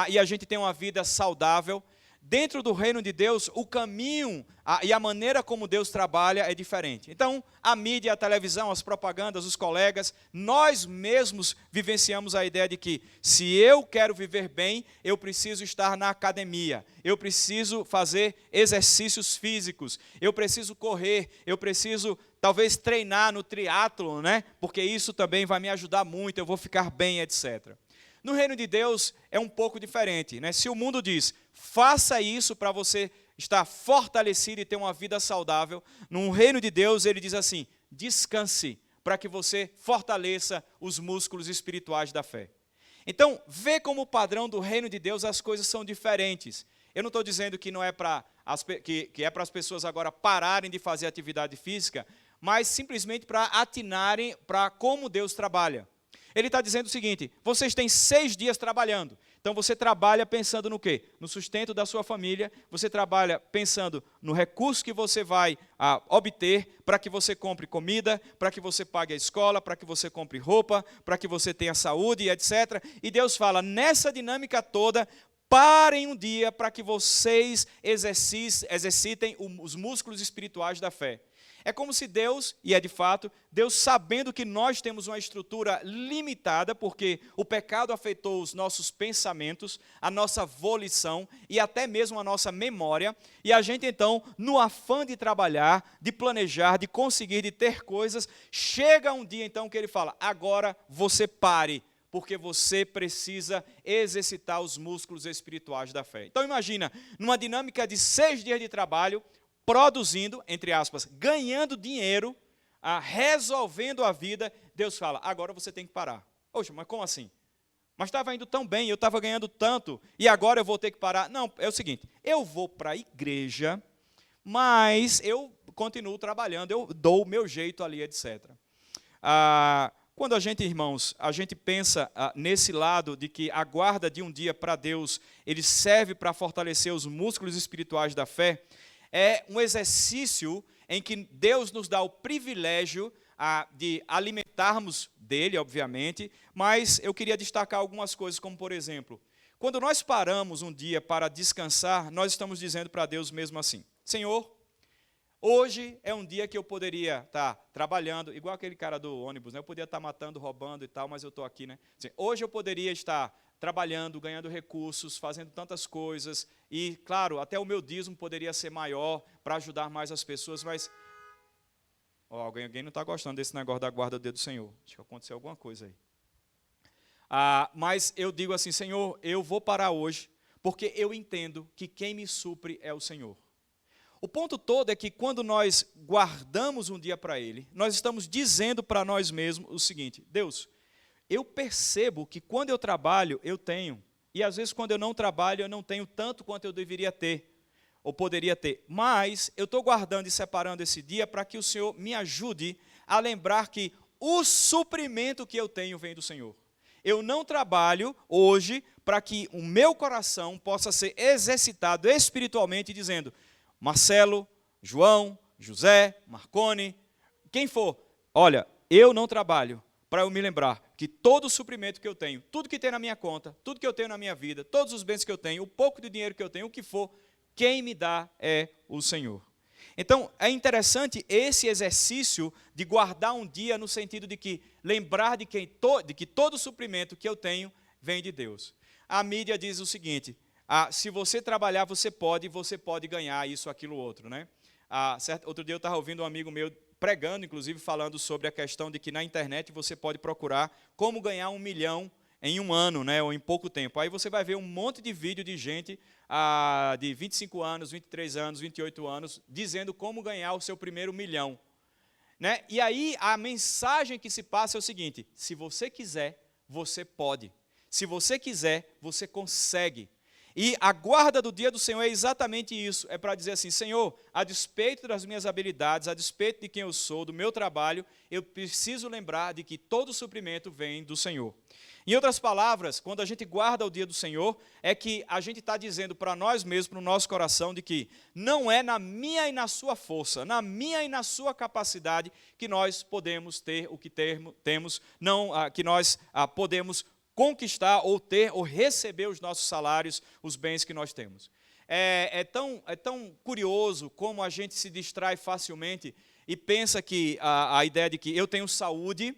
e a gente tenha uma vida saudável. Dentro do reino de Deus, o caminho e a maneira como Deus trabalha é diferente. Então, a mídia, a televisão, as propagandas, os colegas, nós mesmos vivenciamos a ideia de que se eu quero viver bem, eu preciso estar na academia, eu preciso fazer exercícios físicos, eu preciso correr, eu preciso talvez treinar no triatlo, porque isso também vai me ajudar muito, eu vou ficar bem, etc. No reino de Deus é um pouco diferente. Se o mundo diz, faça isso para você estar fortalecido e ter uma vida saudável, no reino de Deus ele diz assim, descanse para que você fortaleça os músculos espirituais da fé. Então, vê como o padrão do reino de Deus as coisas são diferentes. Eu não estou dizendo que não é para as pessoas agora pararem de fazer atividade física, mas simplesmente para atinarem para como Deus trabalha. Ele está dizendo o seguinte, vocês têm 6 dias trabalhando, então você trabalha pensando no quê? No sustento da sua família, você trabalha pensando no recurso que você vai obter para que você compre comida, para que você pague a escola, para que você compre roupa, para que você tenha saúde, etc. E Deus fala, nessa dinâmica toda, parem um dia para que vocês exercitem os músculos espirituais da fé. É como se Deus, e é de fato, Deus sabendo que nós temos uma estrutura limitada, porque o pecado afetou os nossos pensamentos, a nossa volição e até mesmo a nossa memória, e a gente então, no afã de trabalhar, de planejar, de conseguir, de ter coisas, chega um dia então que ele fala, agora você pare, porque você precisa exercitar os músculos espirituais da fé. Então imagina, numa dinâmica de 6 dias de trabalho, produzindo, entre aspas, ganhando dinheiro, resolvendo a vida, Deus fala, agora você tem que parar. Poxa, mas como assim? Mas estava indo tão bem, eu estava ganhando tanto, e agora eu vou ter que parar? Não, é o seguinte, eu vou para a igreja, mas eu continuo trabalhando, eu dou o meu jeito ali, etc. Quando a gente, irmãos, a gente pensa nesse lado de que a guarda de um dia para Deus, ele serve para fortalecer os músculos espirituais da fé, é um exercício em que Deus nos dá o privilégio de alimentarmos dele, obviamente, mas eu queria destacar algumas coisas, como por exemplo, quando nós paramos um dia para descansar, nós estamos dizendo para Deus mesmo assim, Senhor, hoje é um dia que eu poderia estar trabalhando, igual aquele cara do ônibus, eu poderia estar matando, roubando e tal, mas eu estou aqui, Assim, hoje eu poderia estar trabalhando, ganhando recursos, fazendo tantas coisas, e, claro, até o meu dízimo poderia ser maior para ajudar mais as pessoas, mas alguém não está gostando desse negócio da guarda do dia do Senhor. Acho que aconteceu alguma coisa aí. Mas eu digo assim, Senhor, eu vou parar hoje, porque eu entendo que quem me supre é o Senhor. O ponto todo é que quando nós guardamos um dia para Ele, nós estamos dizendo para nós mesmos o seguinte, Deus, eu percebo que quando eu trabalho, eu tenho. E às vezes quando eu não trabalho, eu não tenho tanto quanto eu deveria ter, ou poderia ter. Mas eu estou guardando e separando esse dia para que o Senhor me ajude a lembrar que o suprimento que eu tenho vem do Senhor. Eu não trabalho hoje para que o meu coração possa ser exercitado espiritualmente, dizendo, Marcelo, João, José, Marcone, quem for, olha, eu não trabalho para eu me lembrar que todo o suprimento que eu tenho, tudo que tem na minha conta, tudo que eu tenho na minha vida, todos os bens que eu tenho, o pouco de dinheiro que eu tenho, o que for, quem me dá é o Senhor. Então, é interessante esse exercício de guardar um dia no sentido de que lembrar de que todo o suprimento que eu tenho vem de Deus. A mídia diz o seguinte, se você trabalhar, você pode ganhar isso, aquilo, outro, Outro dia eu estava ouvindo um amigo meu pregando, inclusive falando sobre a questão de que na internet você pode procurar como ganhar 1 milhão em um ano, né, ou em pouco tempo. Aí você vai ver um monte de vídeo de gente de 25 anos, 23 anos, 28 anos, dizendo como ganhar o seu primeiro milhão. Né? E aí a mensagem que se passa é o seguinte: se você quiser, você pode. Se você quiser, você consegue. E a guarda do dia do Senhor é exatamente isso, é para dizer assim: Senhor, a despeito das minhas habilidades, a despeito de quem eu sou, do meu trabalho, eu preciso lembrar de que todo suprimento vem do Senhor. Em outras palavras, quando a gente guarda o dia do Senhor, é que a gente está dizendo para nós mesmos, para o nosso coração, de que não é na minha e na sua força, na minha e na sua capacidade que nós podemos ter o que temos, não que nós podemos conquistar ou ter ou receber os nossos salários, os bens que nós temos. É tão curioso como a gente se distrai facilmente e pensa que a ideia de que eu tenho saúde,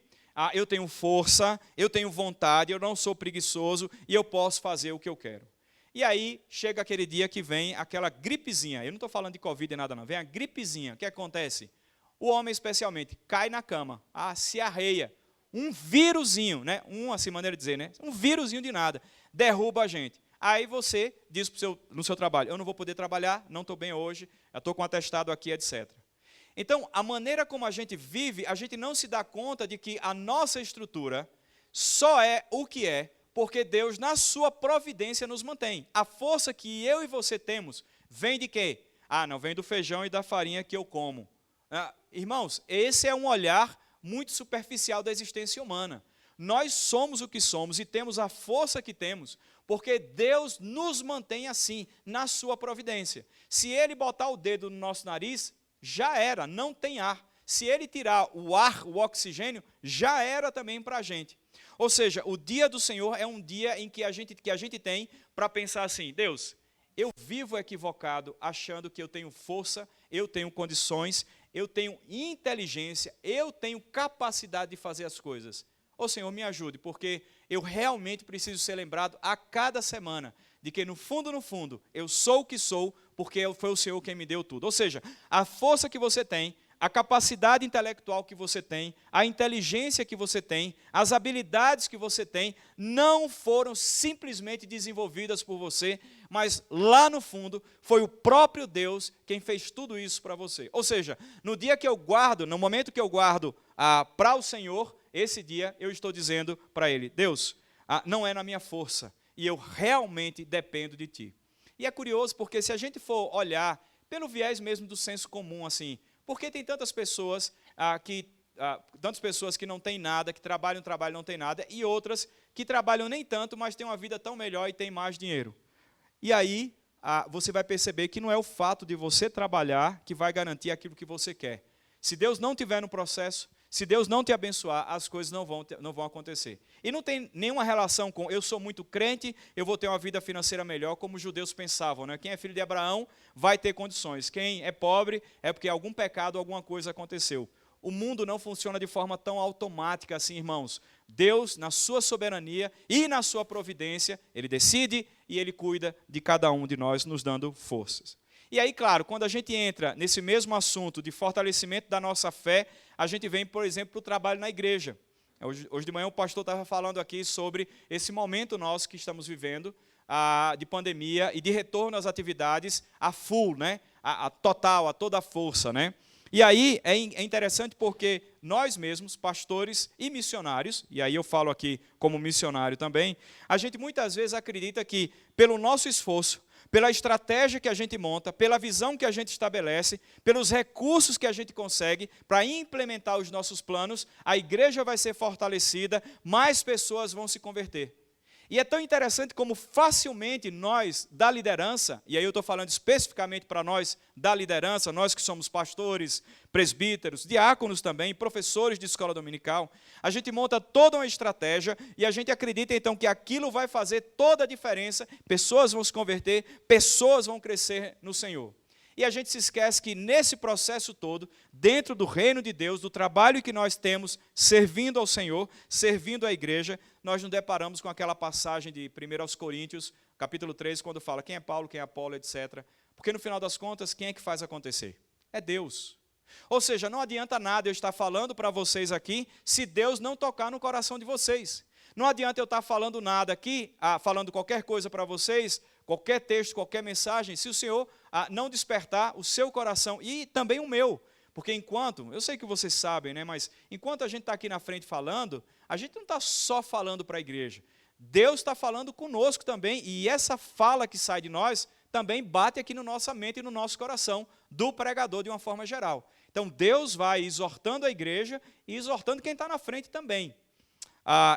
eu tenho força, eu tenho vontade, eu não sou preguiçoso e eu posso fazer o que eu quero. E aí chega aquele dia que vem aquela gripezinha, eu não estou falando de Covid e nada não, vem a gripezinha, o que acontece? O homem especialmente cai na cama, se arreia, um vírusinho, né? Assim, maneira de dizer, né? Um vírusinho de nada, derruba a gente. Aí você diz no seu trabalho: eu não vou poder trabalhar, não estou bem hoje, eu estou com atestado aqui, etc. Então, a maneira como a gente vive, a gente não se dá conta de que a nossa estrutura só é o que é, porque Deus, na sua providência, nos mantém. A força que eu e você temos vem de quê? Não, vem do feijão e da farinha que eu como. Irmãos, esse é um olhar muito superficial da existência humana. Nós somos o que somos e temos a força que temos, porque Deus nos mantém assim, na sua providência. Se Ele botar o dedo no nosso nariz, já era, não tem ar. Se Ele tirar o ar, o oxigênio, já era também para a gente. Ou seja, o dia do Senhor é um dia em que a gente tem para pensar assim: Deus, eu vivo equivocado achando que eu tenho força, eu tenho condições, eu tenho inteligência, eu tenho capacidade de fazer as coisas. Ô Senhor, me ajude, porque eu realmente preciso ser lembrado a cada semana de que no fundo, eu sou o que sou, porque foi o Senhor quem me deu tudo. Ou seja, a força que você tem, a capacidade intelectual que você tem, a inteligência que você tem, as habilidades que você tem, não foram simplesmente desenvolvidas por você, mas lá no fundo foi o próprio Deus quem fez tudo isso para você. Ou seja, no dia que eu guardo, no momento que eu guardo para o Senhor, esse dia eu estou dizendo para Ele: Deus, não é na minha força, e eu realmente dependo de Ti. E é curioso porque se a gente for olhar pelo viés mesmo do senso comum, assim, por que tem tantas pessoas que não têm nada, que trabalham e não têm nada, e outras que trabalham nem tanto, mas têm uma vida tão melhor e têm mais dinheiro? E aí você vai perceber que não é o fato de você trabalhar que vai garantir aquilo que você quer. Se Deus não tiver no processo, se Deus não te abençoar, as coisas não vão acontecer. E não tem nenhuma relação com eu sou muito crente, eu vou ter uma vida financeira melhor, como os judeus pensavam, né? Quem é filho de Abraão vai ter condições. Quem é pobre é porque algum pecado, alguma coisa aconteceu. O mundo não funciona de forma tão automática assim, irmãos. Deus, na sua soberania e na sua providência, Ele decide e Ele cuida de cada um de nós, nos dando forças. E aí, claro, quando a gente entra nesse mesmo assunto de fortalecimento da nossa fé, a gente vem, por exemplo, para o trabalho na igreja. Hoje de manhã o pastor estava falando aqui sobre esse momento nosso que estamos vivendo, de pandemia e de retorno às atividades a full, né? a total, a toda a força, né? E aí é interessante porque nós mesmos, pastores e missionários, e aí eu falo aqui como missionário também, a gente muitas vezes acredita que pelo nosso esforço, pela estratégia que a gente monta, pela visão que a gente estabelece, pelos recursos que a gente consegue para implementar os nossos planos, a igreja vai ser fortalecida, mais pessoas vão se converter. E é tão interessante como facilmente nós, da liderança, e aí eu estou falando especificamente para nós da liderança, nós que somos pastores, presbíteros, diáconos também, professores de escola dominical, a gente monta toda uma estratégia e a gente acredita então que aquilo vai fazer toda a diferença, pessoas vão se converter, pessoas vão crescer no Senhor. E a gente se esquece que nesse processo todo, dentro do reino de Deus, do trabalho que nós temos servindo ao Senhor, servindo à igreja, nós nos deparamos com aquela passagem de 1 Coríntios, capítulo 3, quando fala quem é Paulo, quem é Apolo, etc. Porque no final das contas, quem é que faz acontecer? É Deus. Ou seja, não adianta nada eu estar falando para vocês aqui, se Deus não tocar no coração de vocês. Não adianta eu estar falando nada aqui, falando qualquer coisa para vocês, qualquer texto, qualquer mensagem, se o Senhor não despertar o seu coração e também o meu. Porque enquanto, eu sei que vocês sabem, né, mas enquanto a gente está aqui na frente falando, a gente não está só falando para a igreja. Deus está falando conosco também, e essa fala que sai de nós também bate aqui na nossa mente e no nosso coração, do pregador de uma forma geral. Então Deus vai exortando a igreja e exortando quem está na frente também.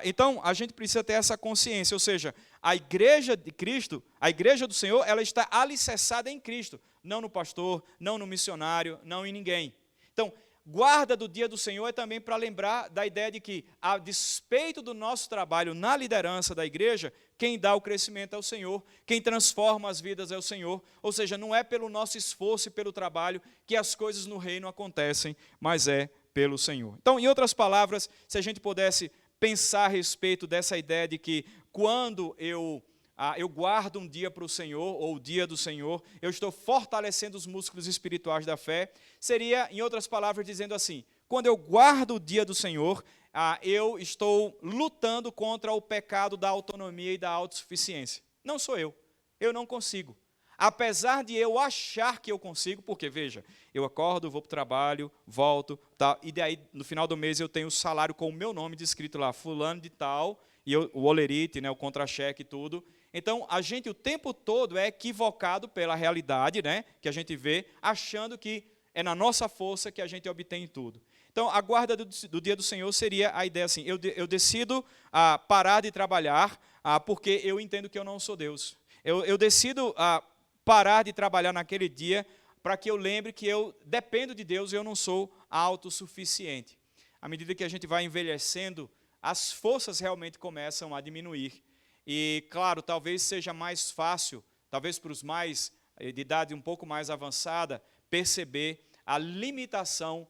Então a gente precisa ter essa consciência, ou seja, a igreja de Cristo, a igreja do Senhor, ela está alicerçada em Cristo, não no pastor, não no missionário, não em ninguém. Então, guarda do dia do Senhor é também para lembrar da ideia de que, a despeito do nosso trabalho na liderança da igreja, quem dá o crescimento é o Senhor, quem transforma as vidas é o Senhor, ou seja, não é pelo nosso esforço e pelo trabalho que as coisas no reino acontecem, mas é pelo Senhor. Então, em outras palavras, se a gente pudesse pensar a respeito dessa ideia de que quando eu guardo um dia para o Senhor, ou o dia do Senhor, eu estou fortalecendo os músculos espirituais da fé, seria, em outras palavras, dizendo assim, quando eu guardo o dia do Senhor, eu estou lutando contra o pecado da autonomia e da autossuficiência. Não sou eu não consigo. Apesar de eu achar que eu consigo, porque, veja, eu acordo, vou para o trabalho, volto, tá, e daí, no final do mês, eu tenho o salário com o meu nome descrito lá, fulano de tal, e o olerite, né, o contra-cheque e tudo. Então, a gente o tempo todo é equivocado pela realidade, né, que a gente vê, achando que é na nossa força que a gente obtém tudo. Então, a guarda do dia do Senhor seria a ideia assim, eu decido parar de trabalhar porque eu entendo que eu não sou Deus. Eu decido parar de trabalhar naquele dia para que eu lembre que eu dependo de Deus e eu não sou autossuficiente. À medida que a gente vai envelhecendo, as forças realmente começam a diminuir. E, claro, talvez seja mais fácil, talvez para os mais de idade um pouco mais avançada, perceber a limitação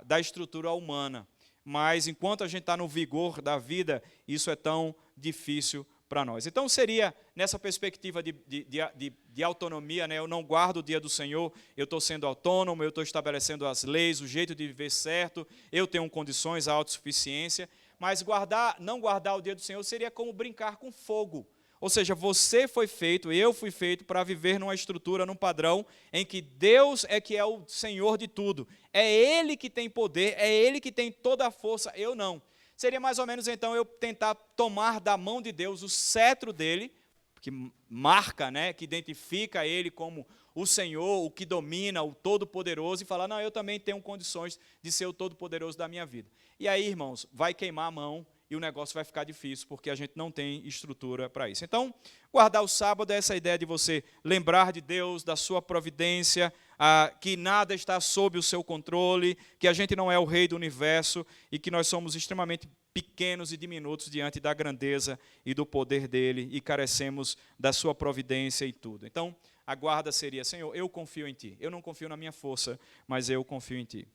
da estrutura humana. Mas, enquanto a gente está no vigor da vida, isso é tão difícil para nós. Então, seria, nessa perspectiva de autonomia, né, eu não guardo o dia do Senhor, eu estou sendo autônomo, eu estou estabelecendo as leis, o jeito de viver certo, eu tenho condições, a autossuficiência, mas não guardar o dia do Senhor seria como brincar com fogo. Ou seja, você foi feito, eu fui feito para viver numa estrutura, num padrão, em que Deus é que é o Senhor de tudo. É Ele que tem poder, é Ele que tem toda a força, eu não. Seria mais ou menos, então, eu tentar tomar da mão de Deus o cetro dele, que marca, né, que identifica ele como o Senhor, o que domina, o Todo-Poderoso, e falar, não, eu também tenho condições de ser o Todo-Poderoso da minha vida. E aí, irmãos, vai queimar a mão e o negócio vai ficar difícil, porque a gente não tem estrutura para isso. Então, guardar o sábado é essa ideia de você lembrar de Deus, da sua providência, que nada está sob o seu controle, que a gente não é o rei do universo e que nós somos extremamente pequenos e diminutos diante da grandeza e do poder dele e carecemos da sua providência e tudo. Então, a guarda seria, Senhor, eu confio em Ti. Eu não confio na minha força, mas eu confio em Ti.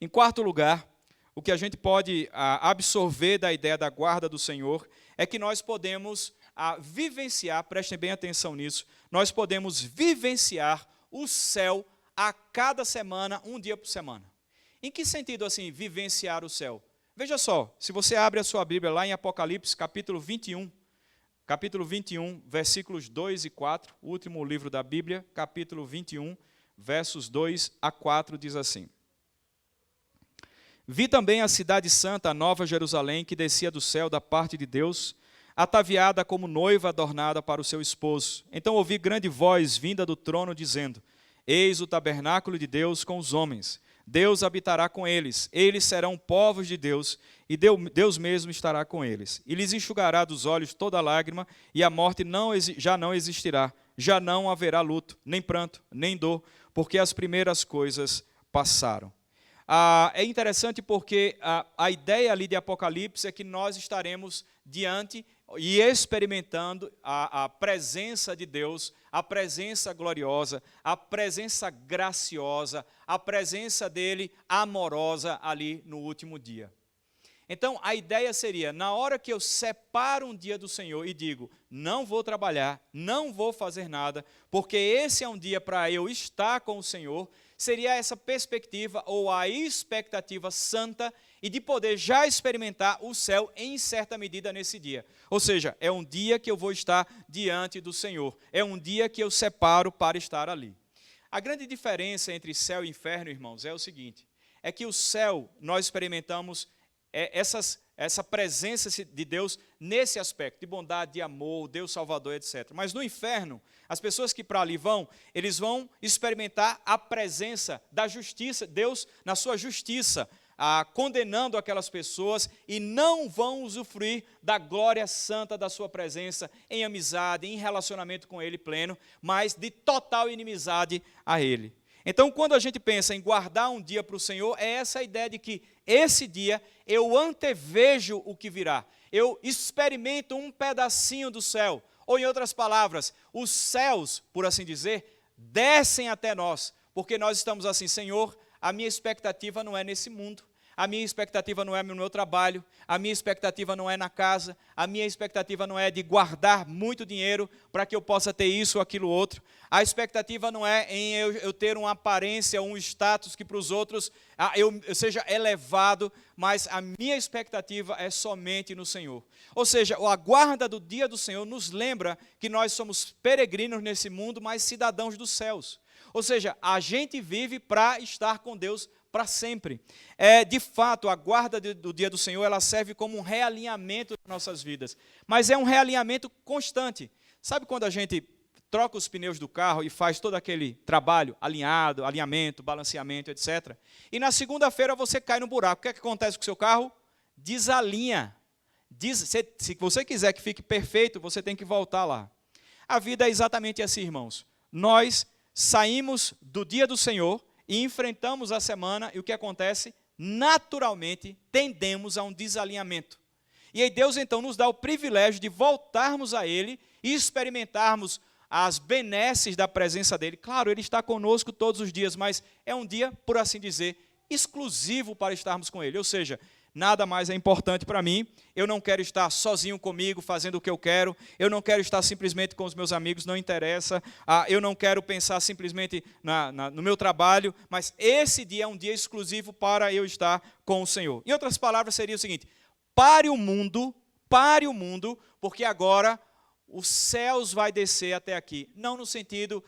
Em quarto lugar, o que a gente pode absorver da ideia da guarda do Senhor é que nós podemos vivenciar, prestem bem atenção nisso, nós podemos vivenciar o céu a cada semana, um dia por semana. Em que sentido, assim, vivenciar o céu? Veja só, se você abre a sua Bíblia lá em Apocalipse, capítulo 21, versículos 2 e 4, o último livro da Bíblia, capítulo 21, versos 2 a 4, diz assim: Vi também a cidade santa, a nova Jerusalém, que descia do céu da parte de Deus, ataviada como noiva adornada para o seu esposo. Então ouvi grande voz vinda do trono, dizendo: Eis o tabernáculo de Deus com os homens. Deus habitará com eles, eles serão povos de Deus, e Deus mesmo estará com eles. E lhes enxugará dos olhos toda lágrima, e a morte já não existirá, já não haverá luto, nem pranto, nem dor, porque as primeiras coisas passaram. É interessante porque a ideia ali de Apocalipse é que nós estaremos diante e experimentando a presença de Deus, a presença gloriosa, a presença graciosa, a presença dele amorosa ali no último dia. Então, a ideia seria, na hora que eu separo um dia do Senhor e digo, não vou trabalhar, não vou fazer nada, porque esse é um dia para eu estar com o Senhor, seria essa perspectiva ou a expectativa santa e de poder já experimentar o céu em certa medida nesse dia. Ou seja, é um dia que eu vou estar diante do Senhor, é um dia que eu separo para estar ali. A grande diferença entre céu e inferno, irmãos, é o seguinte, é que o céu nós experimentamos essa presença de Deus nesse aspecto, de bondade, de amor, Deus Salvador, etc. Mas no inferno, as pessoas que para ali vão, eles vão experimentar a presença da justiça, Deus na sua justiça, condenando aquelas pessoas e não vão usufruir da glória santa da sua presença em amizade, em relacionamento com Ele pleno, mas de total inimizade a Ele. Então, quando a gente pensa em guardar um dia para o Senhor, é essa a ideia de que esse dia eu antevejo o que virá. Eu experimento um pedacinho do céu. Ou, em outras palavras, os céus, por assim dizer, descem até nós. Porque nós estamos assim, Senhor, a minha expectativa não é nesse mundo. A minha expectativa não é no meu trabalho, a minha expectativa não é na casa, a minha expectativa não é de guardar muito dinheiro para que eu possa ter isso ou aquilo outro. A expectativa não é em eu ter uma aparência, um status que para os outros eu seja elevado, mas a minha expectativa é somente no Senhor. Ou seja, a guarda do dia do Senhor nos lembra que nós somos peregrinos nesse mundo, mas cidadãos dos céus. Ou seja, a gente vive para estar com Deus para sempre. De fato, a guarda do dia do Senhor, ela serve como um realinhamento das nossas vidas. Mas é um realinhamento constante. Sabe quando a gente troca os pneus do carro e faz todo aquele trabalho, alinhamento, balanceamento, etc. E na segunda-feira você cai no buraco. O que é que acontece com o seu carro? Desalinha. Se você quiser que fique perfeito, você tem que voltar lá. A vida é exatamente assim, irmãos. Nós saímos do dia do Senhor e enfrentamos a semana, e o que acontece? Naturalmente, tendemos a um desalinhamento. E aí Deus, então, nos dá o privilégio de voltarmos a Ele e experimentarmos as benesses da presença dEle. Claro, Ele está conosco todos os dias, mas é um dia, por assim dizer, exclusivo para estarmos com Ele. Ou seja, nada mais é importante para mim, eu não quero estar sozinho comigo, fazendo o que eu quero, eu não quero estar simplesmente com os meus amigos, não interessa, eu não quero pensar simplesmente no meu trabalho, mas esse dia é um dia exclusivo para eu estar com o Senhor. Em outras palavras, seria o seguinte, pare o mundo, porque agora os céus vai descer até aqui, não no sentido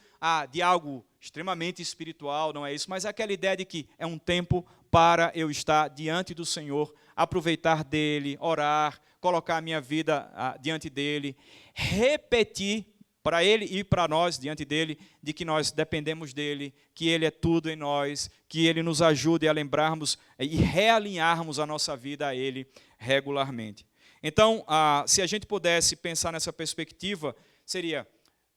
de algo extremamente espiritual, não é isso, mas aquela ideia de que é um tempo para eu estar diante do Senhor, aproveitar dEle, orar, colocar a minha vida diante dEle, repetir para Ele e para nós diante dEle, de que nós dependemos dEle, que Ele é tudo em nós, que Ele nos ajude a lembrarmos e realinharmos a nossa vida a Ele regularmente. Então, se a gente pudesse pensar nessa perspectiva, seria,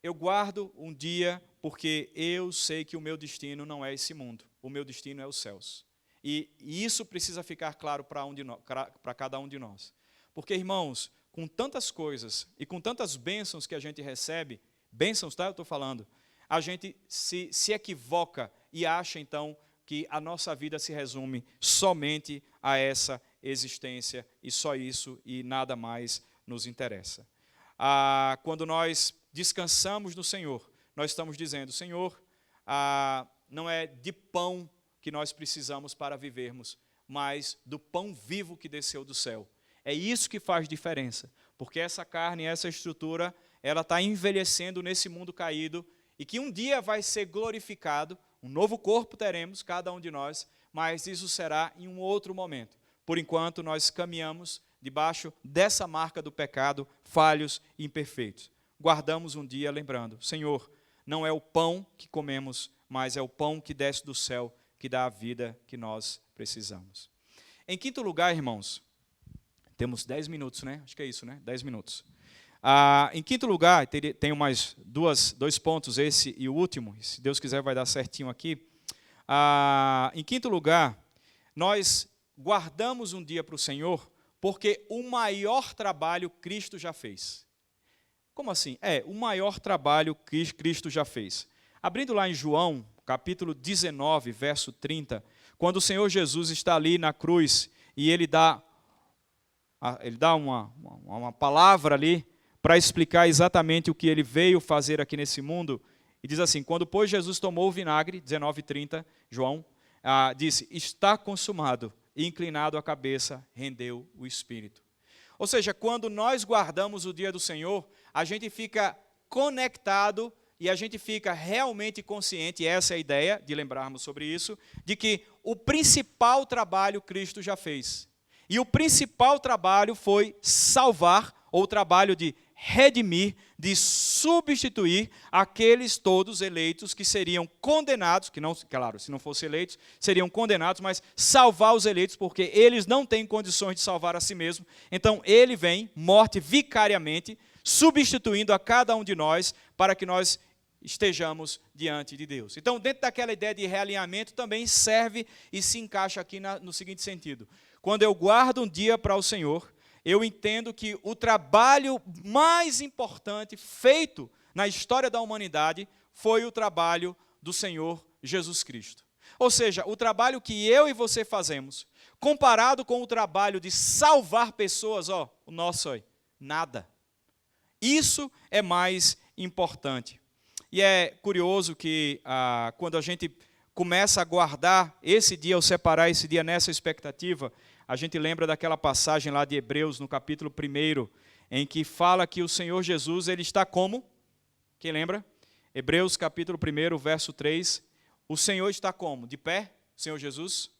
eu guardo um dia porque eu sei que o meu destino não é esse mundo, o meu destino é os céus. E isso precisa ficar claro para cada um de nós. Porque, irmãos, com tantas coisas e com tantas bênçãos que a gente recebe, bênçãos, tá? Eu estou falando, a gente se equivoca e acha, então, que a nossa vida se resume somente a essa existência e só isso e nada mais nos interessa. Quando nós descansamos no Senhor, nós estamos dizendo, Senhor, não é de pão que nós precisamos para vivermos, mas do pão vivo que desceu do céu. É isso que faz diferença, porque essa carne, essa estrutura, ela está envelhecendo nesse mundo caído e que um dia vai ser glorificado, um novo corpo teremos, cada um de nós, mas isso será em um outro momento. Por enquanto, nós caminhamos debaixo dessa marca do pecado, falhos e imperfeitos. Guardamos um dia lembrando, Senhor, não é o pão que comemos, mas é o pão que desce do céu, que dá a vida que nós precisamos. Em quinto lugar, irmãos, temos 10 minutos, né? Acho que é isso, né? 10 minutos. Em quinto lugar, tenho mais dois pontos, esse e o último, se Deus quiser vai dar certinho aqui. Em quinto lugar, nós guardamos um dia para o Senhor, porque o maior trabalho Cristo já fez. Como assim? O maior trabalho que Cristo já fez. Abrindo lá em João, capítulo 19, verso 30, quando o Senhor Jesus está ali na cruz e ele dá uma palavra ali para explicar exatamente o que ele veio fazer aqui nesse mundo, E diz assim, quando, pois, Jesus tomou o vinagre, 19:30, João, disse, está consumado, e inclinado a cabeça, rendeu o Espírito. Ou seja, quando nós guardamos o dia do Senhor, a gente fica conectado e a gente fica realmente consciente, e essa é a ideia de lembrarmos sobre isso, de que o principal trabalho Cristo já fez. E o principal trabalho foi salvar, ou o trabalho de redimir, de substituir aqueles todos eleitos que seriam condenados, que não, claro, se não fossem eleitos, seriam condenados, mas salvar os eleitos, porque eles não têm condições de salvar a si mesmos. Então, ele vem, morte vicariamente, substituindo a cada um de nós, para que nós estejamos diante de Deus. Então, dentro daquela ideia de realinhamento, também serve e se encaixa aqui no seguinte sentido. Quando eu guardo um dia para o Senhor, eu entendo que o trabalho mais importante feito na história da humanidade foi o trabalho do Senhor Jesus Cristo. Ou seja, o trabalho que eu e você fazemos, comparado com o trabalho de salvar pessoas, o nosso, nada. Isso é mais importante. E é curioso que quando a gente começa a guardar esse dia, ou separar esse dia nessa expectativa, a gente lembra daquela passagem lá de Hebreus, no capítulo 1, em que fala que o Senhor Jesus, ele está como? Quem lembra? Hebreus, capítulo 1, verso 3. O Senhor está como? De pé? O Senhor Jesus?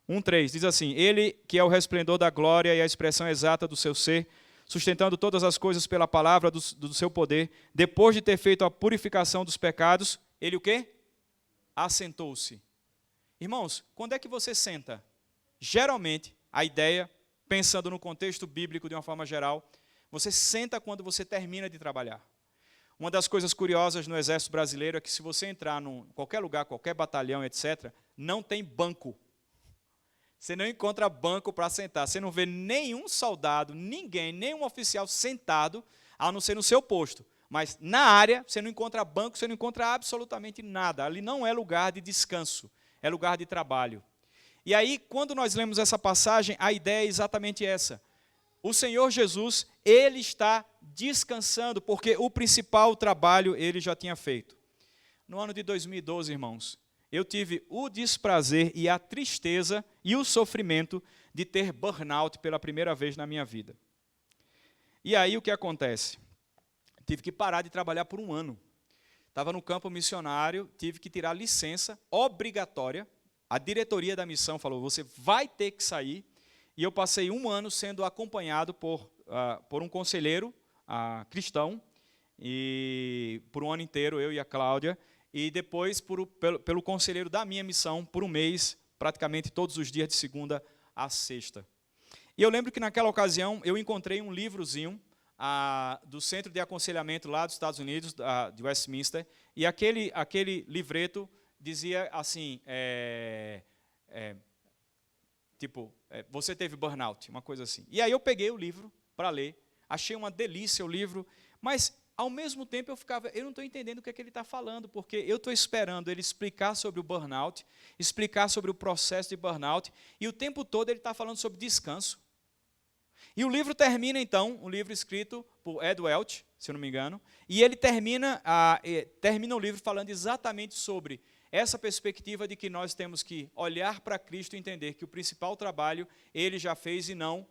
1:3, diz assim, ele que é o resplendor da glória e a expressão exata do seu ser, sustentando todas as coisas pela palavra do seu poder, depois de ter feito a purificação dos pecados, ele o quê? Assentou-se. Irmãos, quando é que você senta? Geralmente, a ideia, pensando no contexto bíblico de uma forma geral, você senta quando você termina de trabalhar. Uma das coisas curiosas no Exército Brasileiro é que se você entrar em qualquer lugar, qualquer batalhão, etc., não tem banco. Você não encontra banco para sentar. Você não vê nenhum soldado, ninguém, nenhum oficial sentado, a não ser no seu posto. Mas na área, você não encontra banco, você não encontra absolutamente nada. Ali não é lugar de descanso, é lugar de trabalho. E aí, quando nós lemos essa passagem, a ideia é exatamente essa. O Senhor Jesus, ele está descansando, porque o principal trabalho ele já tinha feito. No ano de 2012, irmãos, eu tive o desprazer e a tristeza e o sofrimento de ter burnout pela primeira vez na minha vida. E aí o que acontece? Tive que parar de trabalhar por um ano. Estava no campo missionário, tive que tirar licença obrigatória. A diretoria da missão falou, você vai ter que sair. E eu passei um ano sendo acompanhado por um conselheiro cristão, e por um ano inteiro, eu e a Cláudia, e depois pelo conselheiro da minha missão, por um mês, praticamente todos os dias de segunda a sexta. E eu lembro que naquela ocasião eu encontrei um livrozinho do Centro de Aconselhamento lá dos Estados Unidos, de Westminster, e aquele livreto dizia assim, você teve burnout, uma coisa assim. E aí eu peguei o livro para ler, achei uma delícia o livro, mas ao mesmo tempo eu não estou entendendo o que é que ele está falando, porque eu estou esperando ele explicar sobre o burnout, explicar sobre o processo de burnout, e o tempo todo ele está falando sobre descanso. E o livro termina então, um livro escrito por Ed Welch, se eu não me engano, e ele termina o livro falando exatamente sobre essa perspectiva de que nós temos que olhar para Cristo e entender que o principal trabalho ele já fez e não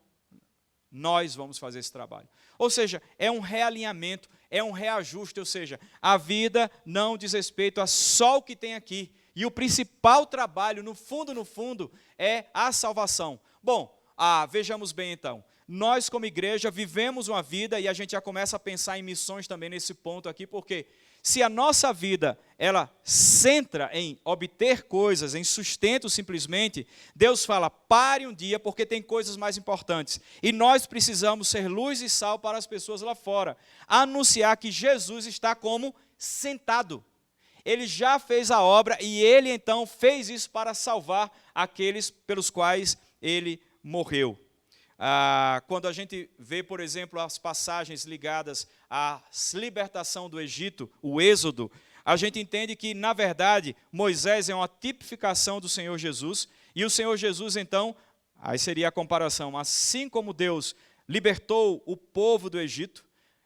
nós vamos fazer esse trabalho. Ou seja, é um realinhamento, é um reajuste, ou seja, a vida não diz respeito a só o que tem aqui. E o principal trabalho, no fundo, é a salvação. Bom, vejamos bem então. Nós, como igreja, vivemos uma vida, e a gente já começa a pensar em missões também nesse ponto aqui, porque se a nossa vida, ela centra em obter coisas, em sustento simplesmente, Deus fala, pare um dia, porque tem coisas mais importantes. E nós precisamos ser luz e sal para as pessoas lá fora. Anunciar que Jesus está como sentado. Ele já fez a obra e ele então fez isso para salvar aqueles pelos quais ele morreu. Quando a gente vê, por exemplo, as passagens ligadas à libertação do Egito, o Êxodo, a gente entende que, na verdade, Moisés é uma tipificação do Senhor Jesus, e o Senhor Jesus, então, aí seria a comparação, assim como Deus libertou o povo do Egito,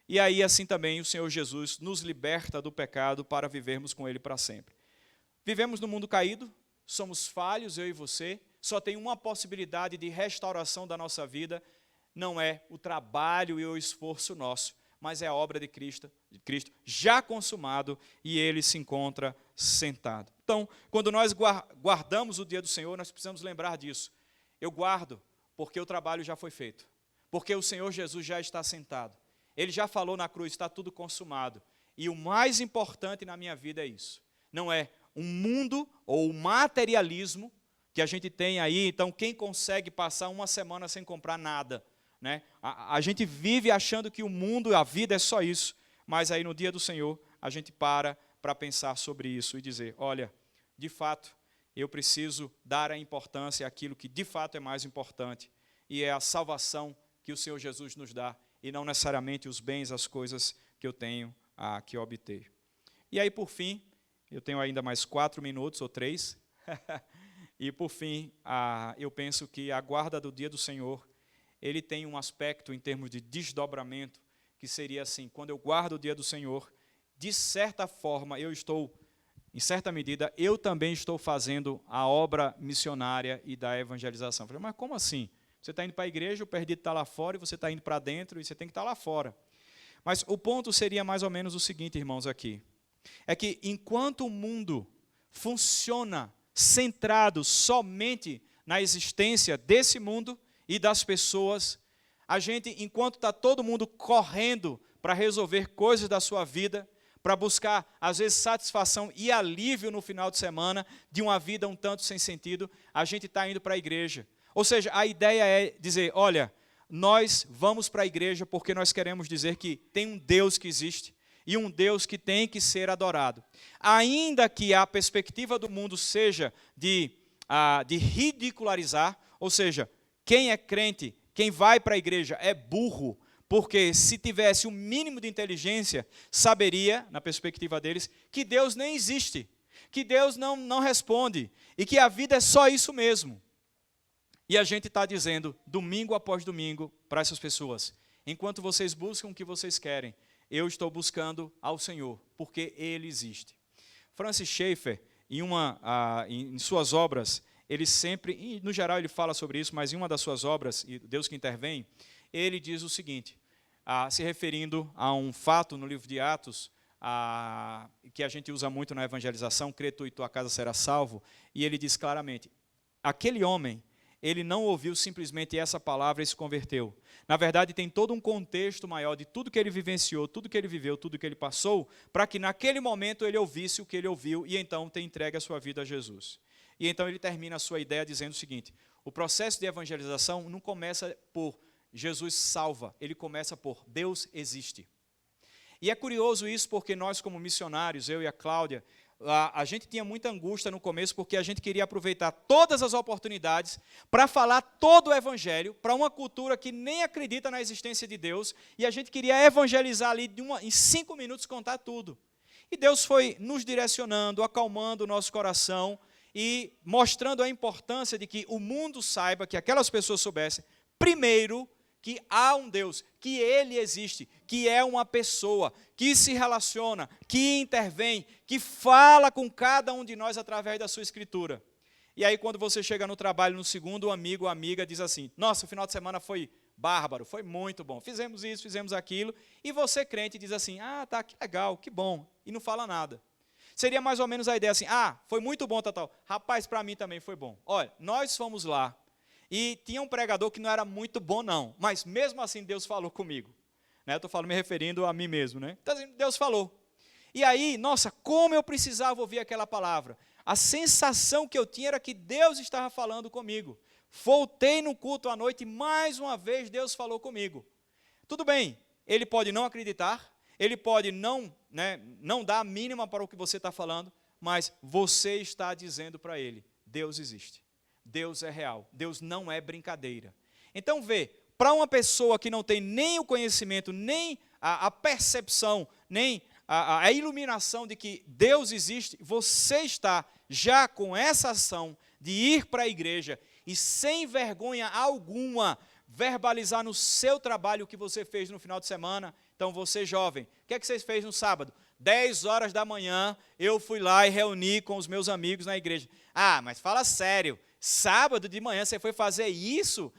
E aí, assim também, o Senhor Jesus nos liberta do pecado para vivermos com Ele para sempre. Vivemos no mundo caído, somos falhos, eu e você, só tem uma possibilidade de restauração da nossa vida, não é o trabalho e o esforço nosso, mas é a obra de Cristo já consumado e Ele se encontra sentado. Então, quando nós guardamos o dia do Senhor, nós precisamos lembrar disso. Eu guardo porque o trabalho já foi feito, porque o Senhor Jesus já está sentado. Ele já falou na cruz, está tudo consumado. E o mais importante na minha vida é isso. Não é um mundo ou o materialismo que a gente tem aí. Então, quem consegue passar uma semana sem comprar nada? Né? A gente vive achando que o mundo, a vida é só isso. Mas aí no dia do Senhor, a gente para pensar sobre isso e dizer, olha, de fato, eu preciso dar a importância àquilo que de fato é mais importante. E é a salvação que o Senhor Jesus nos dá. E não necessariamente os bens, as coisas que eu tenho que obter. E aí, por fim, eu tenho ainda mais 4 minutos ou 3. E, por fim, eu penso que a guarda do dia do Senhor, ele tem um aspecto em termos de desdobramento, que seria assim, quando eu guardo o dia do Senhor, de certa forma, em certa medida, eu também estou fazendo a obra missionária e da evangelização. Eu falei, mas como assim? Você está indo para a igreja, o perdido está lá fora, e você está indo para dentro, e você tem que estar lá fora. Mas o ponto seria mais ou menos o seguinte, irmãos, aqui. É que enquanto o mundo funciona centrado somente na existência desse mundo e das pessoas, a gente, enquanto está todo mundo correndo para resolver coisas da sua vida, para buscar, às vezes, satisfação e alívio no final de semana de uma vida um tanto sem sentido, a gente está indo para a igreja. Ou seja, a ideia é dizer, olha, nós vamos para a igreja porque nós queremos dizer que tem um Deus que existe e um Deus que tem que ser adorado. Ainda que a perspectiva do mundo seja de ridicularizar, ou seja, quem é crente, quem vai para a igreja é burro, porque se tivesse o mínimo de inteligência, saberia, na perspectiva deles, que Deus nem existe, que Deus não responde e que a vida é só isso mesmo. E a gente está dizendo, domingo após domingo, para essas pessoas, enquanto vocês buscam o que vocês querem, eu estou buscando ao Senhor, porque Ele existe. Francis Schaeffer, em suas obras, ele sempre, e no geral ele fala sobre isso, mas em uma das suas obras, Deus que Intervém, ele diz o seguinte, se referindo a um fato no livro de Atos, que a gente usa muito na evangelização, crê tu e tua casa será salvo, e ele diz claramente, aquele homem, ele não ouviu simplesmente essa palavra e se converteu. Na verdade, tem todo um contexto maior de tudo que ele vivenciou, tudo que ele viveu, tudo que ele passou, para que naquele momento ele ouvisse o que ele ouviu e então tenha entregue a sua vida a Jesus. E então ele termina a sua ideia dizendo o seguinte, o processo de evangelização não começa por Jesus salva, ele começa por Deus existe. E é curioso isso porque nós como missionários, eu e a Cláudia, a gente tinha muita angústia no começo porque a gente queria aproveitar todas as oportunidades para falar todo o evangelho para uma cultura que nem acredita na existência de Deus e a gente queria evangelizar ali em 5 minutos contar tudo. E Deus foi nos direcionando, acalmando o nosso coração e mostrando a importância de que o mundo saiba, que aquelas pessoas soubessem, primeiro, que há um Deus, que Ele existe, que é uma pessoa, que se relaciona, que intervém, que fala com cada um de nós através da sua escritura. E aí quando você chega no trabalho, no segundo, o amigo ou amiga diz assim, nossa, o final de semana foi bárbaro, foi muito bom, fizemos isso, fizemos aquilo, e você crente diz assim, tá, que legal, que bom, e não fala nada. Seria mais ou menos a ideia assim, foi muito bom, tal. Rapaz, para mim também foi bom. Olha, nós fomos lá, e tinha um pregador que não era muito bom não, mas mesmo assim Deus falou comigo. Né? Estou me referindo a mim mesmo. Né? Então Deus falou. E aí, nossa, como eu precisava ouvir aquela palavra. A sensação que eu tinha era que Deus estava falando comigo. Voltei no culto à noite e mais uma vez Deus falou comigo. Tudo bem, ele pode não acreditar, ele pode não dar a mínima para o que você está falando, mas você está dizendo para ele, Deus existe. Deus é real, Deus não é brincadeira. Então para uma pessoa que não tem nem o conhecimento, nem a percepção, nem a iluminação de que Deus existe, você está já com essa ação de ir para a igreja e sem vergonha alguma verbalizar no seu trabalho o que você fez no final de semana, Então você jovem, o que é que você fez no sábado? 10 horas da manhã eu fui lá e reuni com os meus amigos na igreja. Ah, mas fala sério, sábado de manhã você foi fazer isso?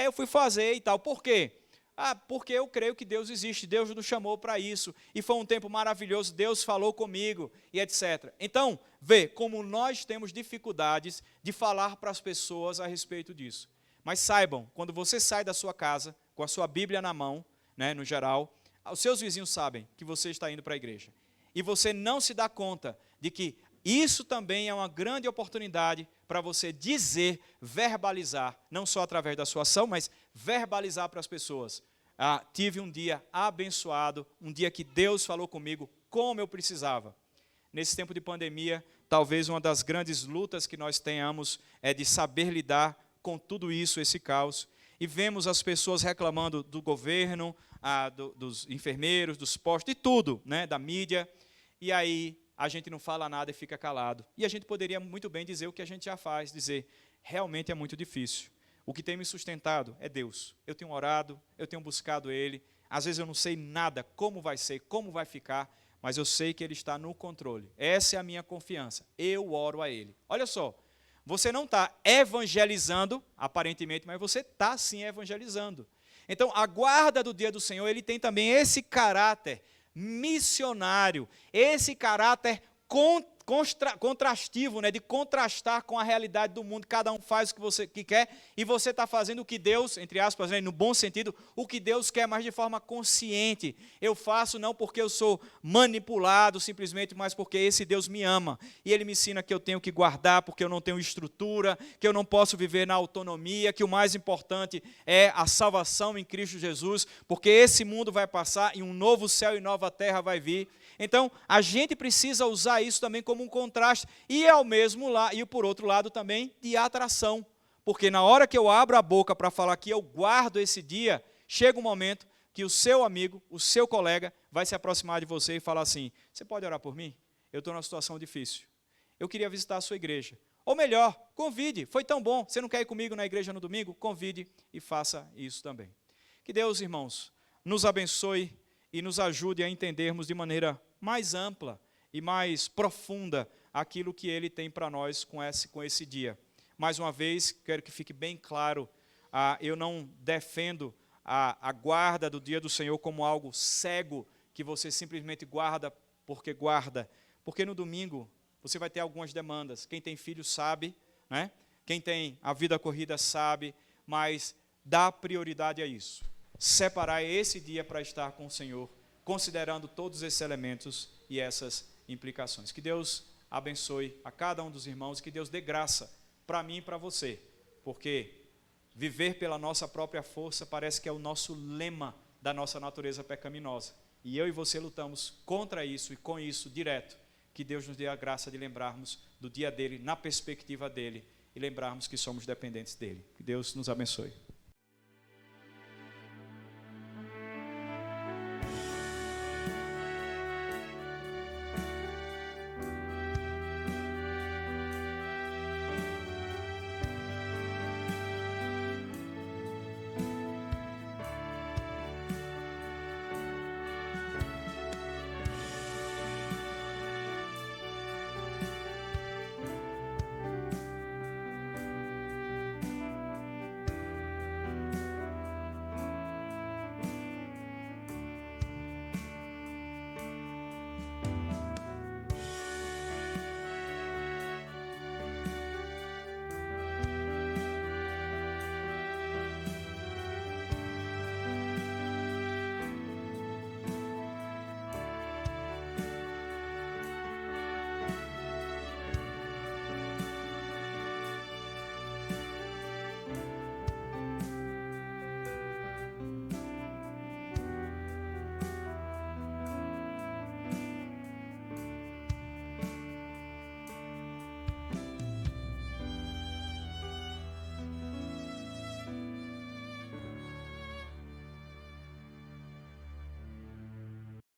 Eu fui fazer e tal. Por quê? Porque eu creio que Deus existe, Deus nos chamou para isso, e foi um tempo maravilhoso, Deus falou comigo, e etc. Então, vê como nós temos dificuldades de falar para as pessoas a respeito disso. Mas saibam, quando você sai da sua casa, com a sua Bíblia na mão, né, no geral, os seus vizinhos sabem que você está indo para a igreja. E você não se dá conta de que isso também é uma grande oportunidade para você dizer, verbalizar, não só através da sua ação, mas verbalizar para as pessoas. Tive um dia abençoado, um dia que Deus falou comigo como eu precisava. Nesse tempo de pandemia, talvez uma das grandes lutas que nós tenhamos é de saber lidar com tudo isso, esse caos. E vemos as pessoas reclamando do governo, dos enfermeiros, dos postos, de tudo, né, da mídia. E aí a gente não fala nada e fica calado. E a gente poderia muito bem dizer o que a gente já faz, dizer, realmente é muito difícil. O que tem me sustentado é Deus. Eu tenho orado, eu tenho buscado Ele. Às vezes eu não sei nada, como vai ser, como vai ficar, mas eu sei que Ele está no controle. Essa é a minha confiança. Eu oro a Ele. Olha só, você não está evangelizando, aparentemente, mas você está sim evangelizando. Então, a guarda do dia do Senhor, ele tem também esse caráter missionário, esse caráter contrastivo, né, de contrastar com a realidade do mundo. Cada um faz o que você quer e você está fazendo o que Deus, entre aspas, né, no bom sentido, o que Deus quer, mas de forma consciente. Eu faço não porque eu sou manipulado simplesmente, mas porque esse Deus me ama. E Ele me ensina que eu tenho que guardar, porque eu não tenho estrutura, que eu não posso viver na autonomia, que o mais importante é a salvação em Cristo Jesus, porque esse mundo vai passar e um novo céu e nova terra vai vir. Então, a gente precisa usar isso também como um contraste e por outro lado também de atração, porque na hora que eu abro a boca para falar que eu guardo esse dia, chega um momento que o seu amigo, o seu colega vai se aproximar de você e falar assim: você pode orar por mim? Eu estou numa situação difícil. Eu queria visitar a sua igreja. Ou melhor, convide. Foi tão bom. Você não quer ir comigo na igreja no domingo? Convide e faça isso também. Que Deus, irmãos, nos abençoe e nos ajude a entendermos de maneira mais ampla e mais profunda aquilo que Ele tem para nós com esse dia. Mais uma vez, quero que fique bem claro, eu não defendo a guarda do dia do Senhor como algo cego, que você simplesmente guarda, porque no domingo você vai ter algumas demandas. Quem tem filho sabe, né? Quem tem a vida corrida sabe, mas dá prioridade a isso. Separar esse dia para estar com o Senhor, considerando todos esses elementos e essas implicações. Que Deus abençoe a cada um dos irmãos e que Deus dê graça para mim e para você, porque viver pela nossa própria força parece que é o nosso lema da nossa natureza pecaminosa. E eu e você lutamos contra isso e com isso direto. Que Deus nos dê a graça de lembrarmos do dia dele, na perspectiva dele, e lembrarmos que somos dependentes dele. Que Deus nos abençoe.